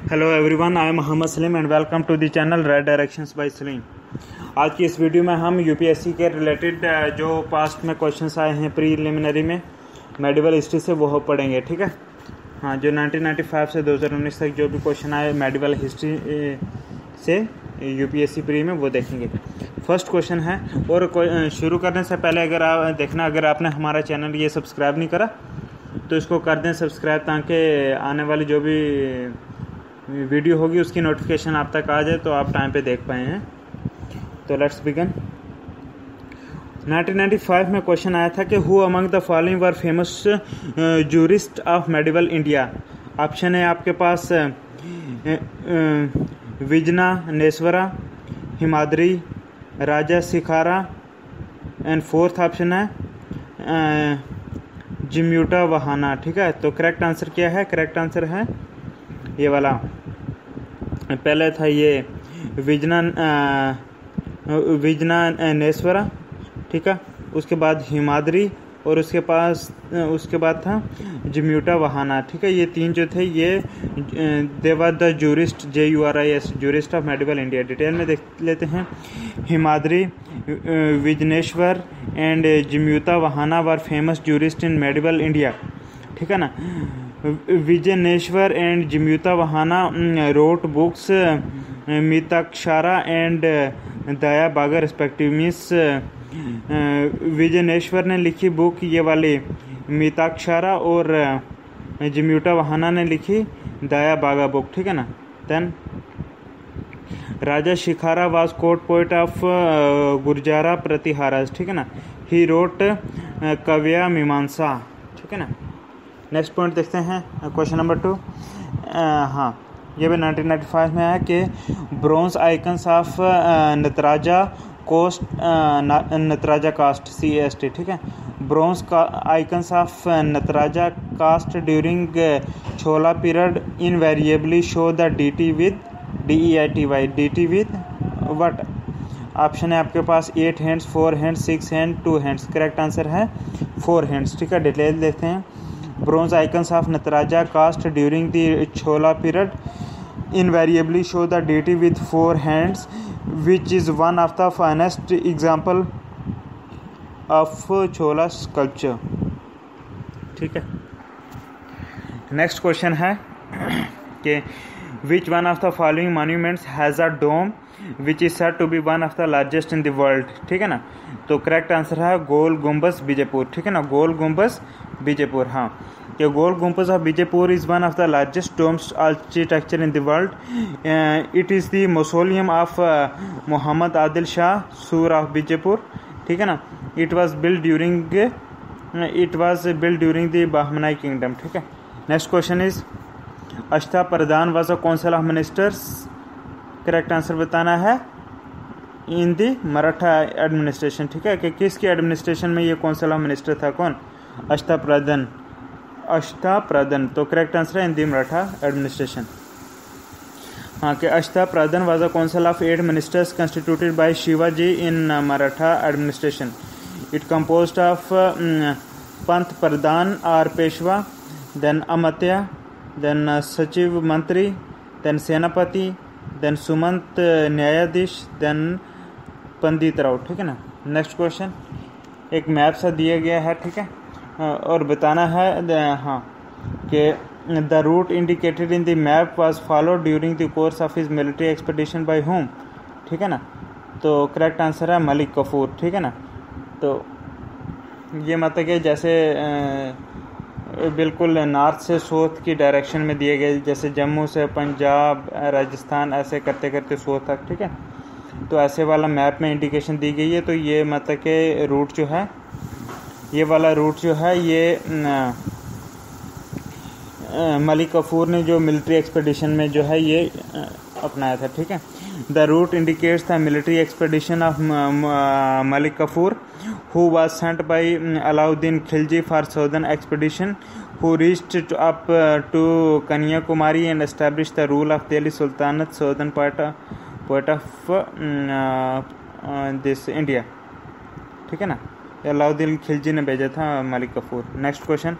Hello everyone, I am Mohammed Salim and welcome to the channel Red Directions by Salim. आज की इस video में हम यूपीएससी के रिलेटेड जो पास्ट में क्वेश्चंस आए हैं प्रीलिमिनरी में मेडिवल हिस्ट्री से वो पढ़ेंगे। ठीक है, हाँ, जो 1995 से 2019 तक जो भी क्वेश्चन आए मेडिवल हिस्ट्री से यूपीएससी प्री में वो देखेंगे। फर्स्ट क्वेश्चन है, और शुरू करने से पहले अगर आपने हमारा चैनल ये सब्सक्राइब नहीं करा तो इसको कर दें सब्सक्राइब, ताकि आने वाली जो भी वीडियो होगी उसकी नोटिफिकेशन आप तक आ जाए तो आप टाइम पे देख पाए हैं। तो लेट्स बिगिन। 1995 में क्वेश्चन आया था कि who among the following were famous jurist of medieval India. Option है आपके पास विजना नेस्वरा, हिमाद्री, राजा सिखारा एंड फोर्थ ऑप्शन है जिम्यूटा वहाना। ठीक है, तो करेक्ट आंसर क्या है? करेक्ट आंसर है ये वाला, पहले था ये विजना नेस्वरा, ठीक है, उसके बाद हिमाद्री और उसके बाद था जिम्यूटा वहाना। ठीक है, ये तीन जो थे ये they were the jurist, JURIST, jurist of medieval India. Detail में देख लेते हैं। Himadri, Vijnaneshwara and Jimutavahana were famous jurist in medieval India. ठीक है ना। Vijnaneshwara and Jimutavahana wrote books Mitakshara and Daya Bhaga respective. Means विजनेश्वर ने लिखी बुक ये वाली मिताक्षरा और जिम्यूटा वहाना ने लिखी दया बागा बुक। ठीक है ना। Then Rajashekhara was court poet of Gurjara Pratiharas. ठीक है ना। ही रोट कव्या मीमांसा। ठीक है ना। नेक्स्ट पॉइंट देखते हैं, क्वेश्चन नंबर 2। हाँ, ये भी 1995 में है कि bronze icons of Nataraja cast CAST। ठीक है, ब्रोंज का icons of Nataraja cast during Chola period invariably show the DT with DEITY। DT with what? Option है आपके पास 8 hands, 4 hands, 6 hand, 2 hands. Correct answer है 4 हैंड्स। ठीक है, डिटेल देखते हैं। Bronze icons of Nataraja cast during the Chola period invariably show the deity with 4 hands, which is one of the finest example of Chola sculpture। ठीक है। Next question है कि which one of the following monuments has a dome which is said to be one of the largest in the world। ठीक है ना। तो correct answer है गोल गुम्बज विजयपुर। ठीक है ना, गोल गुम्बज विजयपुर। हाँ, कि Gol Gumbaz of Vijayapura is one of the largest domes architecture in the world. It is the mausoleum of Mohammed Adil Shah सूर ऑफ विजयपुर। ठीक है ना। It was build during the Bahmani kingdom. ठीक है। Next question is Ashta Pradhan was a council of ministers. Correct answer बताना है इन दी Maratha administration. ठीक है, कि किसकी एडमिनिस्ट्रेशन में ये काउंसिल ऑफ मिनिस्टर था? कौन? अष्टाप्रधान। तो करेक्ट आंसर है इन दी मराठा एडमिनिस्ट्रेशन। हाँ, कि Ashtapradhan was a council of 8 ministers constituted by Shivaji in Maratha administration. It composed of Pant Pradhan और पेशवा, देन अमात्य, देन सचिव मंत्री, देन सेनापति, देन सुमंत न्यायाधीश, देन पंडित राव। ठीक है ना। नेक्स्ट क्वेश्चन, एक मैप सा दिया गया है। ठीक है, और बताना है हाँ कि the route indicated in the map was followed during the course of his military expedition by whom. ठीक है ना। तो करेक्ट आंसर है मलिक कफूर। ठीक है ना। तो ये मतलब कि जैसे बिल्कुल नॉर्थ से साउथ की डायरेक्शन में दिए गए, जैसे जम्मू से पंजाब, राजस्थान, ऐसे करते करते साउथ तक। ठीक है, तो ऐसे वाला मैप में इंडिकेशन दी गई है। तो ये मतलब कि रूट जो है, ये वाला रूट जो है ये मलिक कफूर ने जो मिलिट्री एक्सपेडिशन में जो है ये अपनाया था। ठीक है, the route indicates the military expedition of Malik Kafur who was sent by Alauddin Khilji for southern expedition, who reached up to Kanyakumari and establish the rule of Delhi Sultanate southern part of this India. ठीक है ना, अलाउद्दीन खिलजी ने भेजा था Malik Kafur. Next question,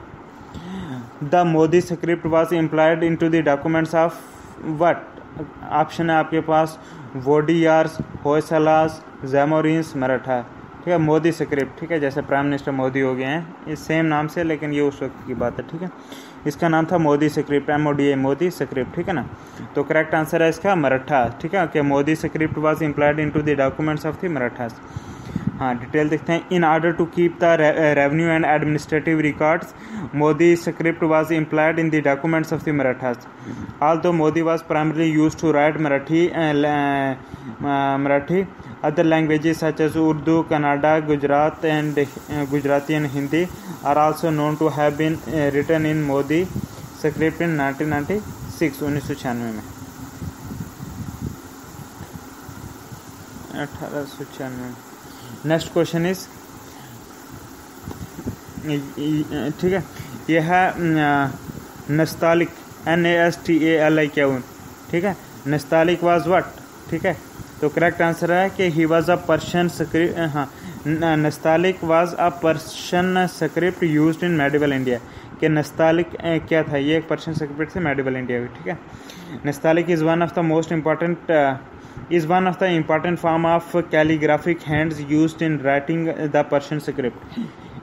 the Modi script was implied into the documents of what? Option है आपके पास वोडियार्स, होयसलास, जैमोरिन्स, मराठा। ठीक है, मोदी स्क्रिप्ट। ठीक है, जैसे प्राइम मिनिस्टर मोदी हो गए हैं, इस सेम नाम से, लेकिन ये उस वक्त की बात है। ठीक है, इसका नाम था Modi script, MODI, Modi script. ठीक है ना, तो करेक्ट आंसर है इसका मराठा। ठीक है, कि Modi script was implied into the documents of the Marathas. हाँ, डिटेल देखते हैं। In order to keep the revenue and administrative records, Modi script was implied in the documents of the Marathas. Although Modi was primarily used to write Marathi, other languages such as Urdu, Kannada, Gujarati and Hindi are also known to have been written in Modi script in 1996, 1996 में, 1896। Next question is, ठीक है, यह है नस्तालिक, NASTALIK। ठीक है, नस्तालिक was what? ठीक है, तो करेक्ट आंसर है कि he was a Persian script. हाँ, Nastaliq was a Persian script used in medieval India. कि नस्तालिक क्या था? ये एक पर्शियन स्क्रिप्ट से मेडिवल इंडिया में। ठीक है, Nastaliq is one of the most important form of calligraphic hands used in writing the Persian script.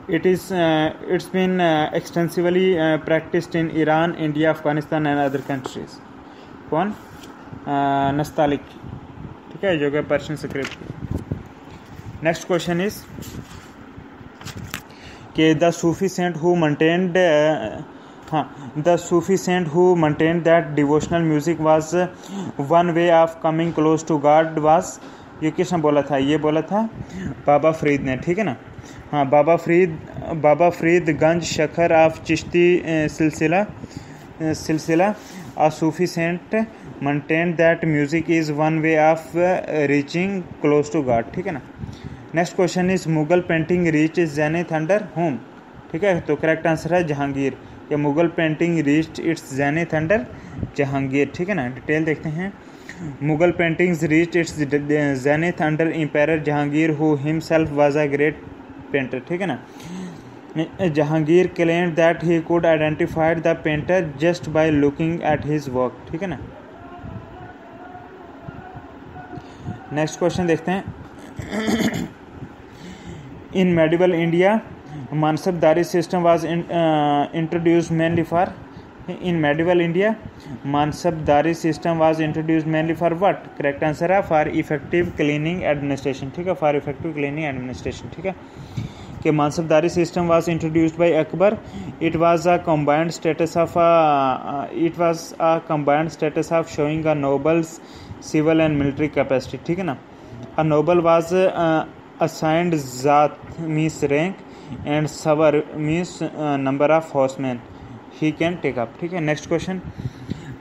It's been extensively practiced in Iran, India, Afghanistan and other countries. कौन? नस्तालिक। ठीक है, जो कि Persian script. Next question is कि the Sufi saint who maintained the Sufi saint who maintained that devotional music was one way of coming close to God was, ये किसने बोला था? ये बोला था बाबा फरीद ने। ठीक है ना, हाँ, बाबा फरीद गंज शखर ऑफ चिश्ती सिलसिला a Sufi saint maintained that music is one way of reaching close to God। ठीक है ना। Next question is Mughal painting reach zenith under whom? ठीक है, तो करेक्ट आंसर है जहांगीर। कि Mughal painting reached its zenith under Jahangir. ठीक है ना, डिटेल देखते हैं। Mughal paintings reached its zenith under empire Jahangir who himself was a great painter. ठीक है ना, Jahangir claimed that he could identified the painter just by looking at his work. ठीक है ना, नेक्स्ट क्वेश्चन देखते हैं। In medieval India Mansabdari system was introduced mainly for, in medieval India Mansabdari system was introduced mainly for what? Correct answer है for effective cleaning administration. ठीक है, for effective cleaning administration. ठीक है, कि Mansabdari system was introduced by Akbar. It was a combined status of showing a nobles civil and military capacity. ठीक है ना, a noble was assigned Zat means rank and Savar means number of horsemen he can take up। ठीक है, next question.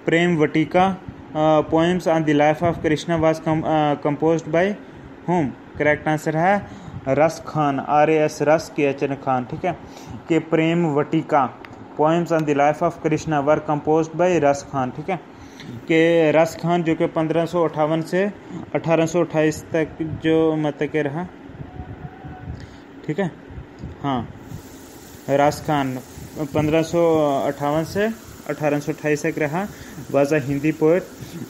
प्रेम वटिका poems on the life of Krishna was composed by whom? Correct answer है रस Khan, RAS रस KHN Khan. ठीक है, कि प्रेम वटिका poems on the life of Krishna were composed by रस खान। ठीक है, कि रस खान जो कि 1558 से 1828 तक जो मतलब के रहा। ठीक है, हाँ, रास खान 1558 से 1828 तक रहा। Was a Hindi poet.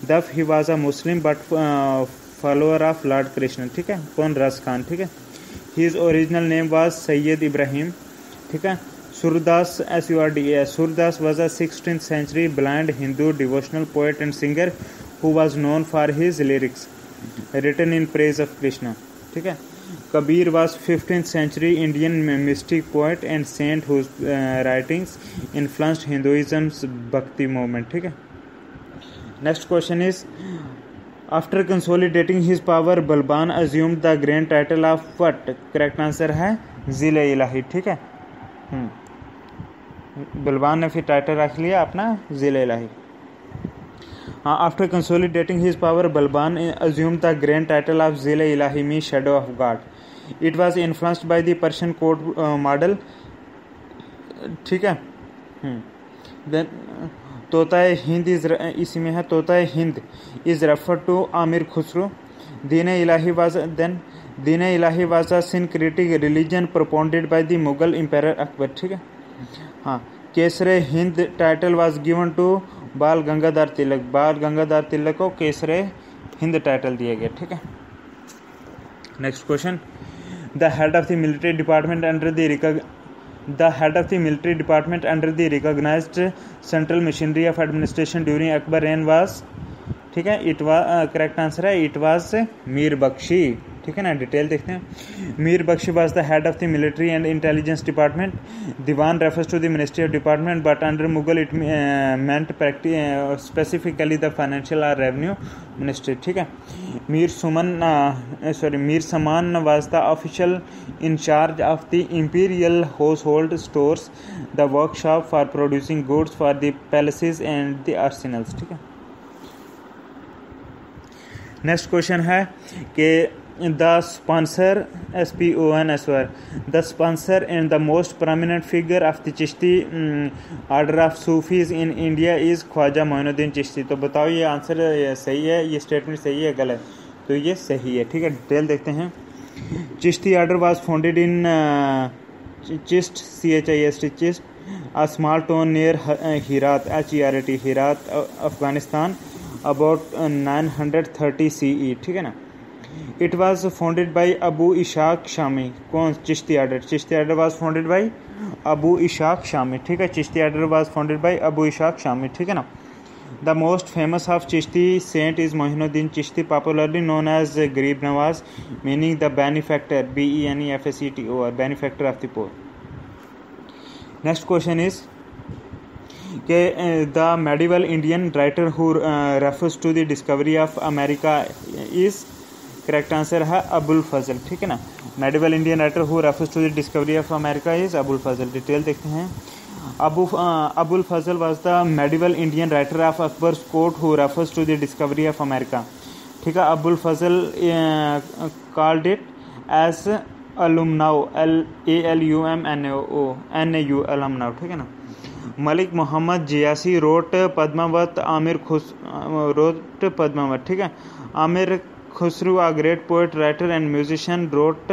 दफ he was a Muslim but follower of lord Krishna. ठीक है, कौन? रास खान। ठीक है, his original name was Syed Ibrahim. ठीक है, Surdas SURDAS Surdas was a 16th century blind Hindu devotional poet and singer who was known for his lyrics written in praise of Krishna। ठीक है, Kabir was 15th century Indian mystic poet and saint whose writings influenced Hinduism's Bhakti movement। ठीक है, next question is after consolidating his power Balban assumed the grand title of what? correct answer है ज़िल-ए-इलाही। ठीक है, बलबान ने फिर title रख लिया अपना ज़िल-ए-इलाही। हाँ, after consolidating his power Balban assumed the grand title of ज़िल-ए-इलाही means shadow of God. It was influenced by the Persian code model. ठीक है, देन तोताए हिंद इसी में है, तोताए हिंद is refer to Amir Khusrau. Din-i-Ilahi was a syncretic religion propounded by the Mughal empire Akbar. ठीक है, हाँ, केसरे हिंद title was given to Bal Gangadhar तिलक को केसरे हिंद टाइटल दिया गया, ठीक है। Next question, the head of the military department under the recognised central machinery of administration during Akbar reign was, ठीक है, इट वाज, करेक्ट आंसर है इट वाज मीर बख्शी, ठीक है ना। डिटेल देखते हैं। Mir Bakhshi was the head of the military and intelligence department. Diwan refers to the ministry of department but under Mughal it meant specifically the financial और revenue ministry, ठीक है। Mir Saman was the official incharge of the imperial household stores, the workshop for producing goods for the palaces and the arsenals, ठीक है। Next question है कि the sponsor SPONSOR, the sponsor and the most prominent figure of the Chishti order of Sufis in India is Khwaja Moinuddin Chishti. तो बताओ ये answer सही है, ये स्टेटमेंट सही है गलत? तो ये सही है, ठीक है। डिटेल देखते हैं। Chishti order was founded in Chisht CHIST a small town near Herat HERAT Herat Afghanistan about 930 CE, ठीक है ना। It was founded by Abu Ishaq Shami। कौन? Chishti order was founded by Abu Ishaq Shami, ठीक है। Chishti order was founded by Abu Ishaq Shami, ठीक है ना। The most famous of Chishti saint is Moinuddin Chishti, popularly known as Garib Nawaz, meaning the benefactor, BENEFACTOR, benefactor of the poor. Next question is the medieval Indian writer who refers to the discovery of America is, correct answer है अबुल फजल, ठीक है ना। Medieval Indian writer who refers to the discovery of America is Abul Fazal. Detail देखते हैं। Abul Fazal was the medieval Indian writer of Akbar's court who refers to the discovery of America, ठीक है। Abul Fazal called it as अलुमनाउ, ALUMNAU अलुमनाउ, ठीक है ना। मलिक मोहम्मद जियासी रोट पद्मावत, ठीक है। Aamir Khusru, a great poet, writer and musician, wrote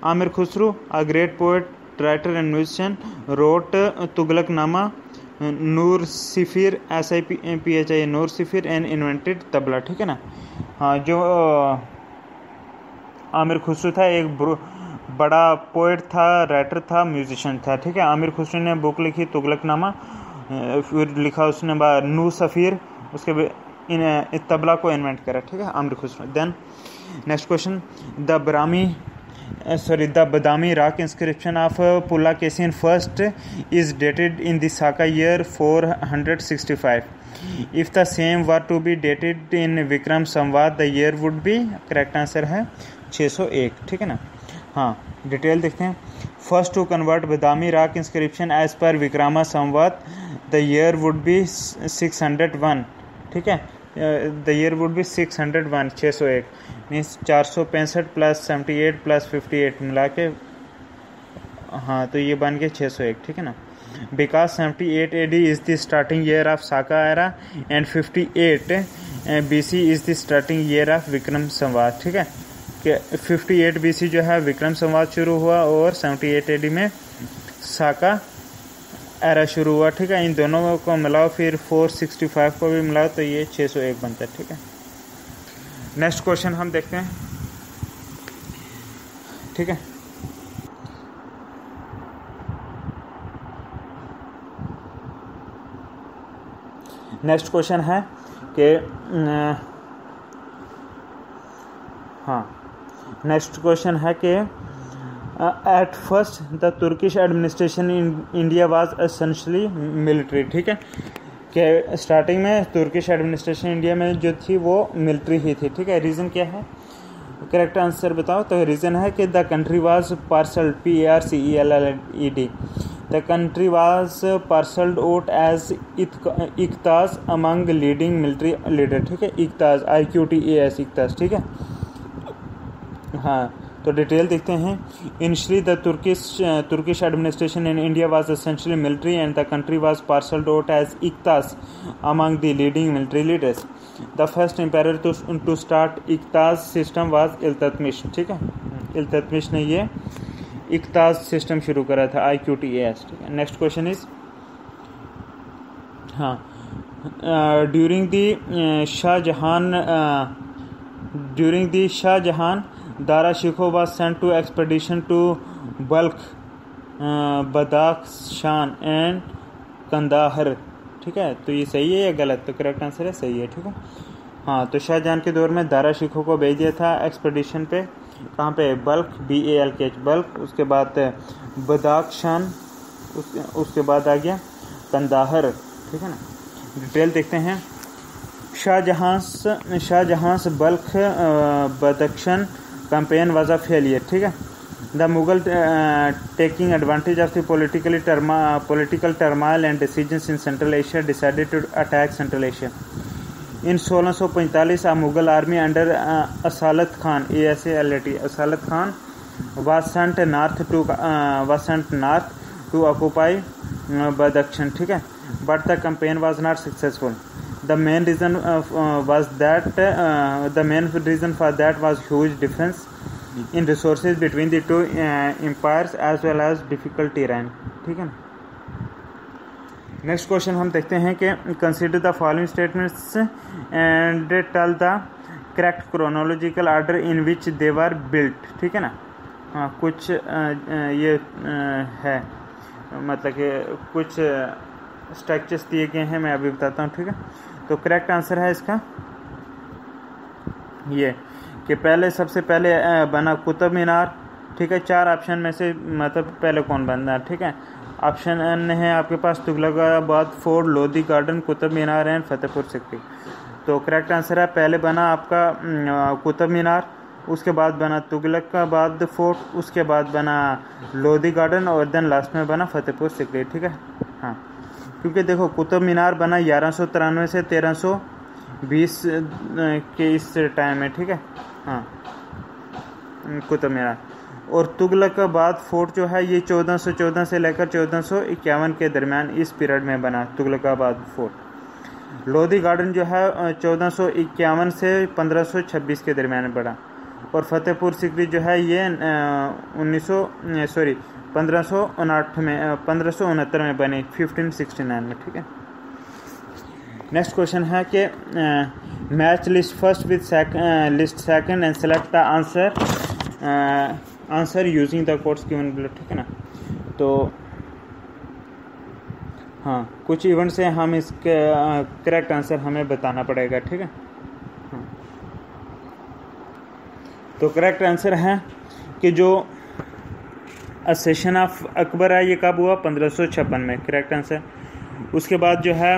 Amir Khusru, a great poet, writer and musician, wrote Tughlaqnama, Nur Sifir, SIPHI, Nur Sifir, and invented tabla, ठीक है ना। हाँ, जो आमिर खुसरू था एक बड़ा पोएट था, राइटर था, म्यूजिशियन था, ठीक है। आमिर खुसरू ने बुक लिखी तुगलकनामा, फिर लिखा उसने नूर सफ़ीर, उसके तबला को इन्वेंट करा, ठीक है, Amir Khusrau. Then next question, the Badami rock inscription of Pulakeshin first is dated in the Saka year 465। If the same were to be dated in Vikram Samvat the year would be, correct answer है 601, ठीक है ना। हाँ, डिटेल देखते हैं। First to convert Badami rock inscription as per Vikrama संवाद the year would B 601, ठीक है। The year would B 601, 601 means 465 plus 78 plus 58 मिला के, हाँ, तो ये बन गया 601, ठीक है ना। Because 78 AD is the starting year of Saka era and 58 BC is the starting year of Vikram संवाद, ठीक है। कि 58 BC जो है विक्रम संवाद शुरू हुआ और 78 AD में साका एरा शुरू हुआ, ठीक है। इन दोनों को मिलाओ, फिर 465 को भी मिलाओ, तो ये 601 बनता है, ठीक है। नेक्स्ट क्वेश्चन हम देखते हैं, ठीक है। नेक्स्ट क्वेश्चन है कि नेक्स्ट क्वेश्चन है कि at first the Turkish administration in India was essentially military, ठीक है। कि स्टार्टिंग में तुर्किश एडमिनिस्ट्रेशन इंडिया में जो थी वो मिलिट्री ही थी, ठीक है। रीज़न क्या है? करेक्ट आंसर बताओ। तो रीज़न है कि the country was parcelled, PARCELLED, the country was parcelled out as iqtas among leading military leader, ठीक है। इक्ताज, IQTAS, इक्ताज, ठीक है। हाँ, तो डिटेल देखते हैं। Initially the Turkish administration in India was essentially military and the country was parcelled out as iqtas among the leading military leaders. The first empire to start iqtas system was Iltutmish, ठीक है। इल्तुतमिश ने ये इक्ताज सिस्टम शुरू करा था, IQTAS। ठीक है, नेक्स्ट क्वेश्चन इज, हाँ, during the Shahjahan Dara Shikoh was sent to expedition to Balkh, Badakhshan and Kandahar. ठीक है, तो ये सही है या गलत? तो करेक्ट आंसर है सही है। ठीक है, हाँ, तो शाहजहां के दौर में दारा शिकोह को भेज दिया था एक्सपेडिशन पे, कहाँ पे? बल्ख, BALKH बल्ख, उसके बाद बदाख्शान, उसके बाद आ गया कंदाहर। ठीक है ना, डिटेल देखते हैं। Shahjahan Balkh Badakhshan campaign was a failure. ठीक है, the Mughal taking advantage of the political turmoil and decisions in Central Asia decided to attack Central Asia. In 1645, a Mughal army under Asalat Khan, ASALT, Asalat Khan was sent north to occupy Badakhshan. ठीक है, but the campaign was not successful. The main reason for that was huge difference in resources between the two empires as well as difficult terrain. ठीक है ना, next question हम देखते हैं कि consider the following statements and tell the correct chronological order in which they were built. ठीक है ना, हाँ, कुछ ये है, मतलब कि कुछ स्ट्रक्चर्स दिए गए हैं, मैं अभी बताता हूँ। ठीक है, तो करेक्ट आंसर है इसका ये कि पहले, सबसे पहले बना कुतुब मीनार। ठीक है, 4 ऑप्शन में से मतलब पहले कौन बनना? ठीक है, ऑप्शन एन है आपके पास Tughlaqabad fort, Lodhi garden, Qutub Minar and Fatehpur Sikri. तो करेक्ट आंसर है पहले बना आपका कुतुब मीनार, उसके बाद बना तुगलकाबाद फोर्ट, उसके बाद बना लोधी गार्डन और देन लास्ट में बना फतेहपुर सिकरी। ठीक है, हाँ, क्योंकि देखो कुतुब मीनार बना 1193 से 1320 के इस टाइम में। ठीक है, हाँ, कुतुब मीनार, और तुगलकाबाद फोर्ट जो है ये 1414 से लेकर 1451 के दरमियान इस पीरियड में बना तुगलकाबाद फोर्ट। लोधी गार्डन जो है 1451 से 1526 के दरमियान बना, और फतेहपुर सिकरी जो है ये 1569 में बनी, 1569 में। ठीक है, नेक्स्ट क्वेश्चन है कि match list first with list second and select the answer using the codes given below. ठीक है ना, तो हाँ, कुछ इवेंट से हम इसके करेक्ट आंसर हमें बताना पड़ेगा। ठीक है, हाँ, तो करेक्ट आंसर है कि जो असेशन ऑफ अकबर है ये कब हुआ? 1556 में, करेक्ट आंसर। उसके बाद जो है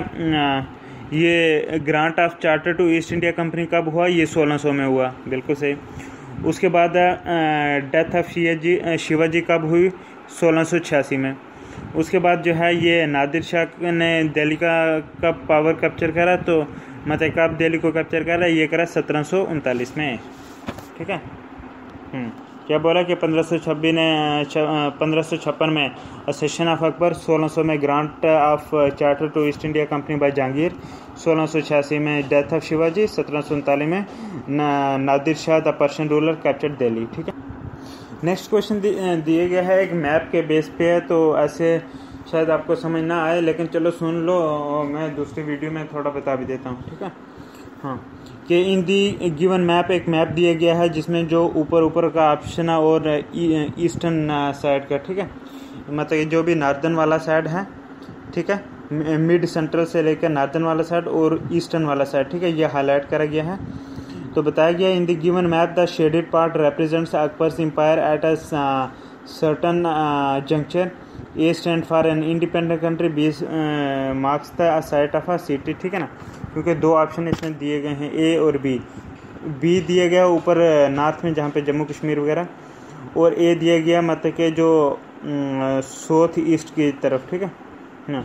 ये grant of charter to East India Company कब हुआ? ये 1600 में हुआ, बिल्कुल सही। उसके बाद डेथ ऑफ शिवाजी कब हुई? 1686 में। उसके बाद जो है ये नादिर शाह ने दिल्ली का कब पावर कैप्चर करा? तो मतलब कब दिल्ली को कैप्चर करा? ये करा 1739 में। ठीक है, क्या बोला कि 1556 में असेशन ऑफ अकबर, 1600 में grant of charter to East India Company by Jahangir, 1686 में डेथ ऑफ शिवाजी, 1739 में Nadir Shah the Persian ruler captured Delhi. ठीक है, नेक्स्ट क्वेश्चन दिए गया है एक मैप के बेस पे है, तो ऐसे शायद आपको समझ ना आए, लेकिन चलो सुन लो, मैं दूसरी वीडियो में थोड़ा बता भी देता हूँ। ठीक है, हाँ, कि इन दी गिवन मैप एक मैप दिया गया है जिसमें जो ऊपर का ऑप्शन है और ईस्टर्न साइड का। ठीक है, मतलब जो भी नार्दर्न वाला साइड है, ठीक है, मिड सेंट्रल से लेकर नार्दर्न वाला साइड और ईस्टर्न वाला साइड, ठीक है, ये हाईलाइट करा गया है। तो बताया गया in the given map the shaded part represents Akbar's empire at a certain juncture. A stand for an independent country, B marks the site of a city. ठीक है ना, क्योंकि 2 ऑप्शन इसमें दिए गए हैं, ए और बी। बी दिया गया ऊपर नॉर्थ में जहाँ पे जम्मू कश्मीर वगैरह, और ए दिया गया मतलब कि जो साउथ ईस्ट की तरफ। ठीक है ना,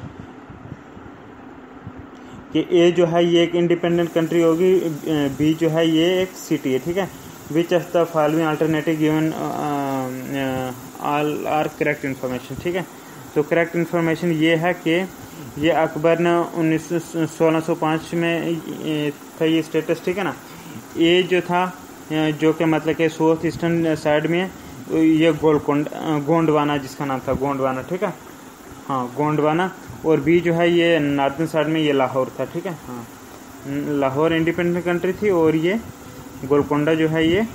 कि ए जो है ये एक इंडिपेंडेंट कंट्री होगी, बी जो है ये एक सिटी है। ठीक है, which of the following alternative given all are correct information. ठीक है, तो करेक्ट इन्फॉर्मेशन ये है कि ये अकबर ने 1605 में था ये स्टेटस। ठीक है ना, ए जो था जो कि मतलब कि साउथ ईस्टर्न साइड में, ये गोंडवाना जिसका नाम था गोंडवाना, ठीक है, हाँ गोंडवाना। और बी जो है ये नॉर्दर्न साइड में ये लाहौर था, ठीक है, हाँ लाहौर इंडिपेंडेंट कंट्री थी और ये गोलकोंडा जो है ये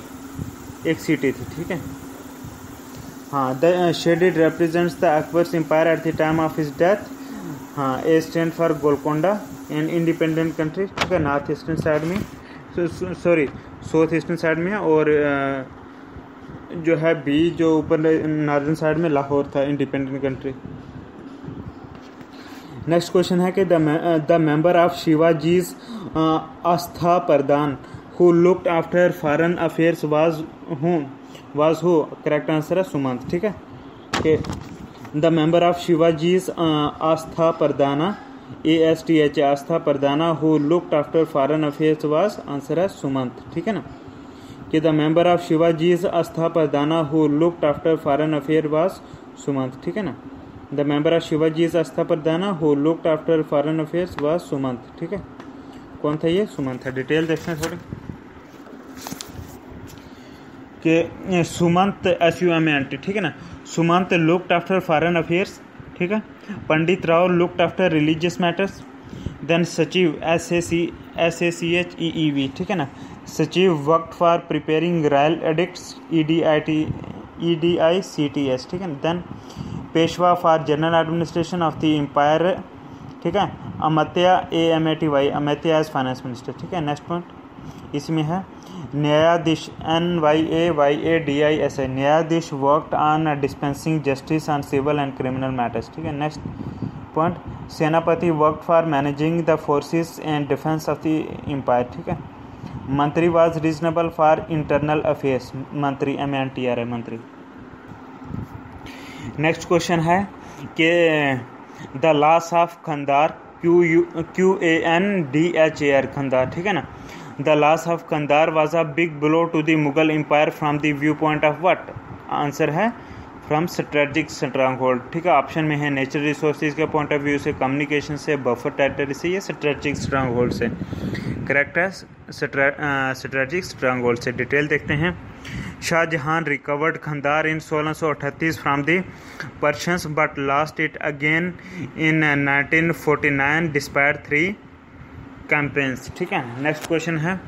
एक सिटी थी, ठीक है। हाँ, the shaded represents the Akbar's empire at the time of his death. हाँ, A stand for Golconda and independent country, ठीक है, नॉर्थ ईस्टर्न साइड में, सॉरी साउथ ईस्टर्न साइड में, और जो है बी जो ऊपर नॉर्दर्न साइड में लाहौर था इंडिपेंडेंट कंट्री। नेक्स्ट क्वेश्चन है कि the member of Shivaji's Aastha Pradhan who looked after foreign affairs was who. Correct answer है सुमंत, ठीक है, कि द मेंबर ऑफ शिवाजीज आस्था प्रधाना ASTH आस्था प्रधाना who looked after foreign affairs was, answer है सुमंत, ठीक है ना, कि द मेंबर ऑफ शिवाजीज आस्था प्रधाना who looked after foreign affair was Sumant, ठीक है ना, द मेंबर ऑफ शिवाजीज आस्था प्रधाना who looked after foreign affairs was Sumant, ठीक है, कौन था ये, सुमंत है। डिटेल देखते हैं थोड़ी कि सुमंत SUMANT, ठीक है ना, Sumant looked after foreign affairs, ठीक है, Pandit Rao looked after religious matters, then Sachiv SACHEEV, ठीक है ना, Sachiv worked for preparing royal edicts EDICTS, ठीक है, then Peshwa for general administration of the empire, ठीक है, Amatya AMATY Amatya as finance minister, ठीक है। नेक्स्ट पॉइंट इसमें है Nyayadhish NYAYADIS Nyayadhish worked on dispensing justice on civil and criminal matters, ठीक है। नेक्स्ट पॉइंट सेनापति worked for managing the forces and defence of the empire, ठीक है। Mantri was reasonable for internal affairs, mantri MNTR है मंत्री। नेक्स्ट क्वेश्चन है कि the loss of Kandahar QANDHAR Kandahar, ठीक है ना, the loss of Kandahar was a big blow to the Mughal empire from the view point of what, answer है from strategic stronghold, ठीक है। Option में है नेचुरल रिसोर्सेज के पॉइंट ऑफ व्यू से, कम्युनिकेशन से, बफर टेरिटरी से, या स्ट्रेटेजिक स्ट्रांग होल्ड से। करेक्ट है स्ट्रेटेजिक स्ट्रांग होल्ड से। डिटेल देखते हैं। Shahjahan recovered Kandahar in 1638 from the Persians but lost it again in 1949 despite 3 campaigns, ठीक है। नेक्स्ट क्वेश्चन है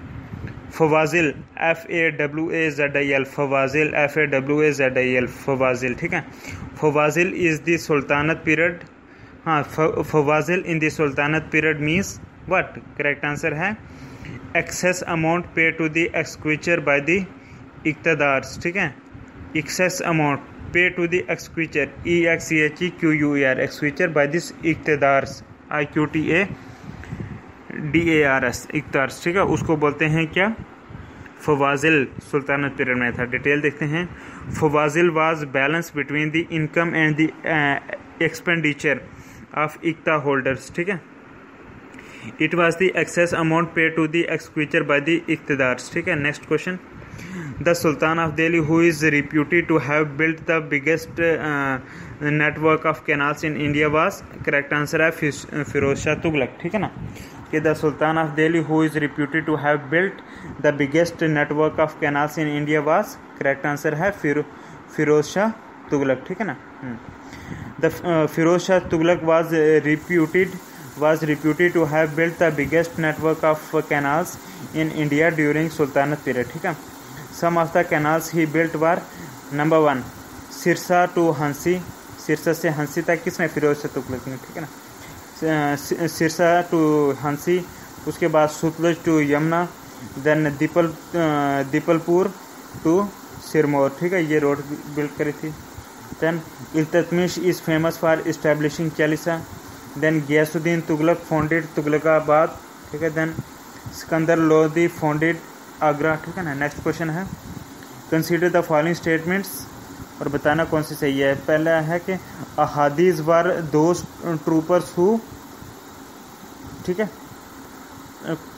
फवाजिल FAWAZIL फवाजिल FAWAZIL फवाजिल, ठीक है। Fawazil is the sultanate period, हाँ fawazil in the sultanate period means what, correct answer है excess amount pay to the exchequer by the iqtadars, ठीक है। Excess amount pay to the exchequer EXEQUER exchequer by this iqtadars IQTADARS iqtadars, ठीक है, उसको बोलते हैं क्या, फवाजिल सुल्तानत पीरियड में था। डिटेल देखते हैं। Fawazil was balance between the income and the expenditure of iqta holders, ठीक है। It was the excess amount pay to the exchequer by the iqtadars, ठीक है। Next question the sultan of Delhi who is reputed to have built the biggest network of canals in India was, correct answer है फिरोज शाह तुगलक, ठीक है ना, कि the sultan of Delhi who is reputed to have built the biggest network of canals in India was, correct answer है फिरोज शाह तुगलक, ठीक है ना। The Firoz Shah Tughlaq was reputed to have built the biggest network of canals in India during Sultanate period, ठीक है। Some of the canals he built were number 1 Sirsa to Hansi, Sirsa से हंसी तक किसने, फिरोज शाह तुगलक ने, ठीक है ना। सिरसा टू हंसी, उसके बाद Sutlej to Yamuna, then Dipalpur to Sirmaur, ठीक है, ये रोड बिल्ड करी थी। Then Iltutmish is famous for establishing Chalisa, then Ghiyasuddin Tughlaq founded Tughlaqabad, ठीक है। देन सिकंदर लोदी फाउंडेड आगरा, ठीक है ना। नेक्स्ट क्वेश्चन है कंसीडर द फॉलोइंग स्टेटमेंट्स और बताना कौन सी सही है। पहला है कि अहादीस वर दोज ट्रूपर्स हु, ठीक है,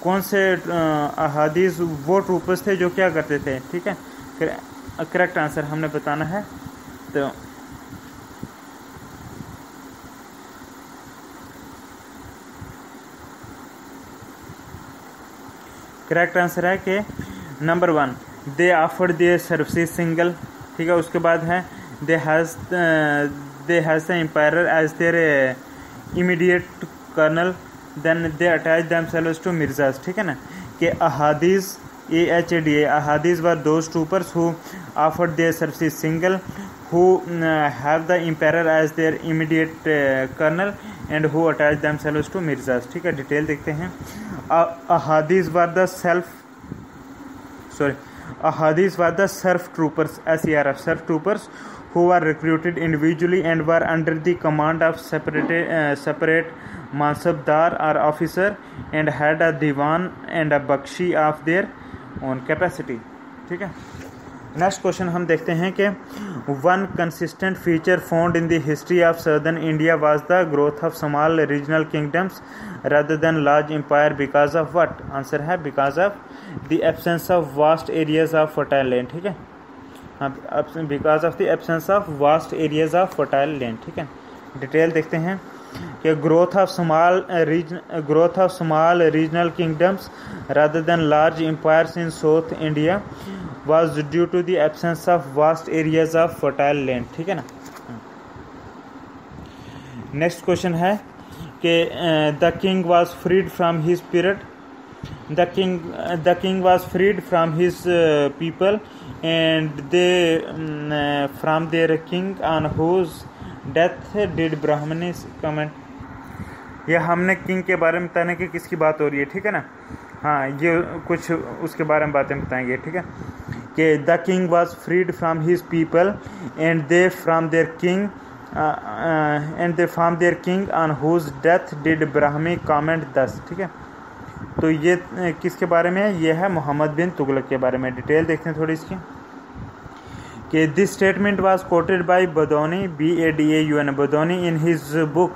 कौन से अहादीस वो ट्रूपर्स थे जो क्या करते थे, ठीक है। करेक्ट आंसर हमने बताना है। तो करेक्ट आंसर है कि number 1 they offered their services single, ठीक है। उसके बाद है they has the empire as their immediate colonel, then they attach themselves to mirzas, ठीक है ना। कि Ahadis AHADA Ahadis were those troopers who offered their services single, who have the emperor as their immediate colonel and who attach themselves to mirzas, ठीक है। Detail देखते हैं। ahadis were the surf troopers, SERF surf troopers who were recruited individually and were under the command of separate mansabdar or officer and had a diwan and a bakshi of their own capacity, ठीक है। Next question हम देखते हैं कि one consistent feature found in the history of southern India was the growth of small regional kingdoms rather than large empire because of what? Answer है because of the absence of vast areas of fertile land, ठीक है। Because of the absence of vast areas of fertile land, ठीक है। Detail देखते हैं कि growth of small regional kingdoms rather than large empires in south India was due to the absence of vast areas of fertile land, ठीक है ना। Next question है कि the king was freed from his period, the king was freed from his people and they from their king on whose death did Brahmani comment. यह हमने king के बारे में बताने की किसकी बात हो रही है, ठीक है ना। हाँ, ये कुछ उसके बारे में बातें बताएंगे, ठीक है। कि the king was freed from his people and they from their king on whose death did Brahmi comment thus, ठीक है। तो ये किसके बारे में है? ये है मोहम्मद बिन तुगलक के बारे में। डिटेल देखते हैं थोड़ी इसकी कि this statement was quoted by Badauni BADAUN Badauni in his book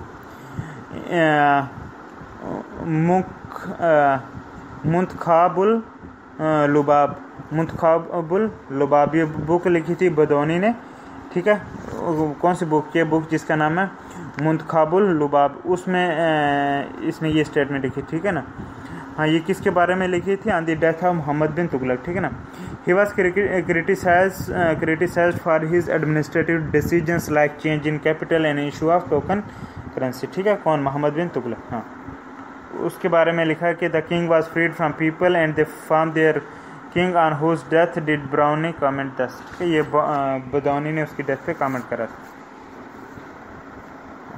Muntakhabul Lubab. ये बुक लिखी थी बदौनी ने, ठीक है। कौन सी बुक? ये बुक जिसका नाम है मुंतखाबुल लुबाब, उसमें इसने ये स्टेटमेंट लिखी, ठीक है ना। हाँ, ये किसके बारे में लिखी थी? On the death of Mohammad bin Tughlaq, ठीक है ना। He was criticised for his administrative decisions like change in capital and issue of token currency, ठीक है। कौन? मोहम्मद बिन तुगलक। हाँ, उसके बारे में लिखा है कि the king was freed from people and they from their king on whose death did brownie comment thus, ठीक है। ये बदौनी ने उसकी डेथ पे कमेंट करा था।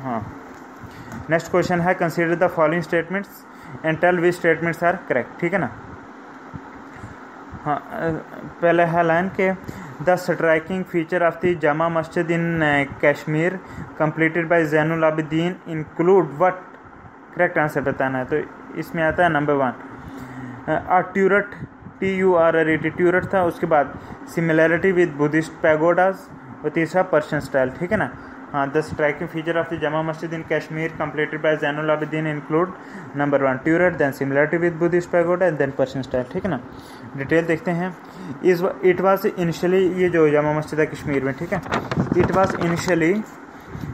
हाँ, नेक्स्ट क्वेश्चन है consider the following statements and tell which statements are correct, ठीक है ना। हाँ, पहले है लाइन के the striking feature of the Jama Masjid in Kashmir completed by Zainul Abidin include what? Correct answer बताना है। तो इसमें आता है नंबर 1 ट्यूरट, TURRET ट्यूरट था। उसके बाद सिमिलैरिटी विद बुद्धिस्ट पैगोडाज और तीसरा पर्शियन स्टाइल, ठीक है ना। हाँ, the striking feature of the Jama Masjid in Kashmir completed by Zainul Abidin include number 1 turret, then similarity with Buddhist pagoda and then Persian style, ठीक है ना। डिटेल देखते हैं। इट वाज इनिशियली, ये जो जामा मस्जिद है कश्मीर में, ठीक है, it was initially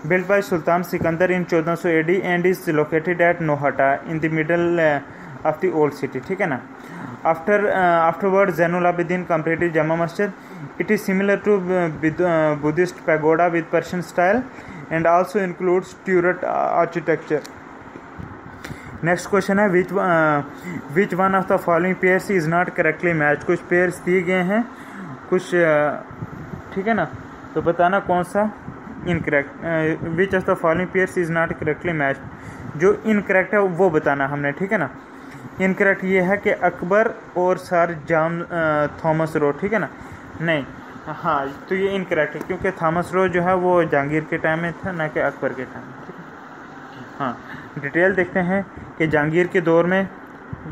built by Sultan Sikandar in 1400 AD and is located at Nohata in the middle of the old city, ठीक है ना। Afterward Zainul Abidin completed Jama Masjid. It is similar to Buddhist pagoda with Persian style and also includes turret architecture. Next question है which one of the following pairs is not correctly matched? कुछ pairs दिए गए हैं, कुछ ठीक है ना, तो बताना कौन सा incorrect. Which of the following pairs is not correctly matched, जो इनकरेक्ट है वो बताना हमने, ठीक है ना। इनकरेक्ट ये है कि अकबर और सर जॉन थॉमस रो, ठीक है ना। नहीं, हाँ, तो ये इनकरेक्ट है क्योंकि थॉमस रो जो है वो जहांगीर के टाइम में था, ना कि अकबर के टाइम में, ठीक है। हाँ, डिटेल देखते हैं कि जहांगीर के दौर में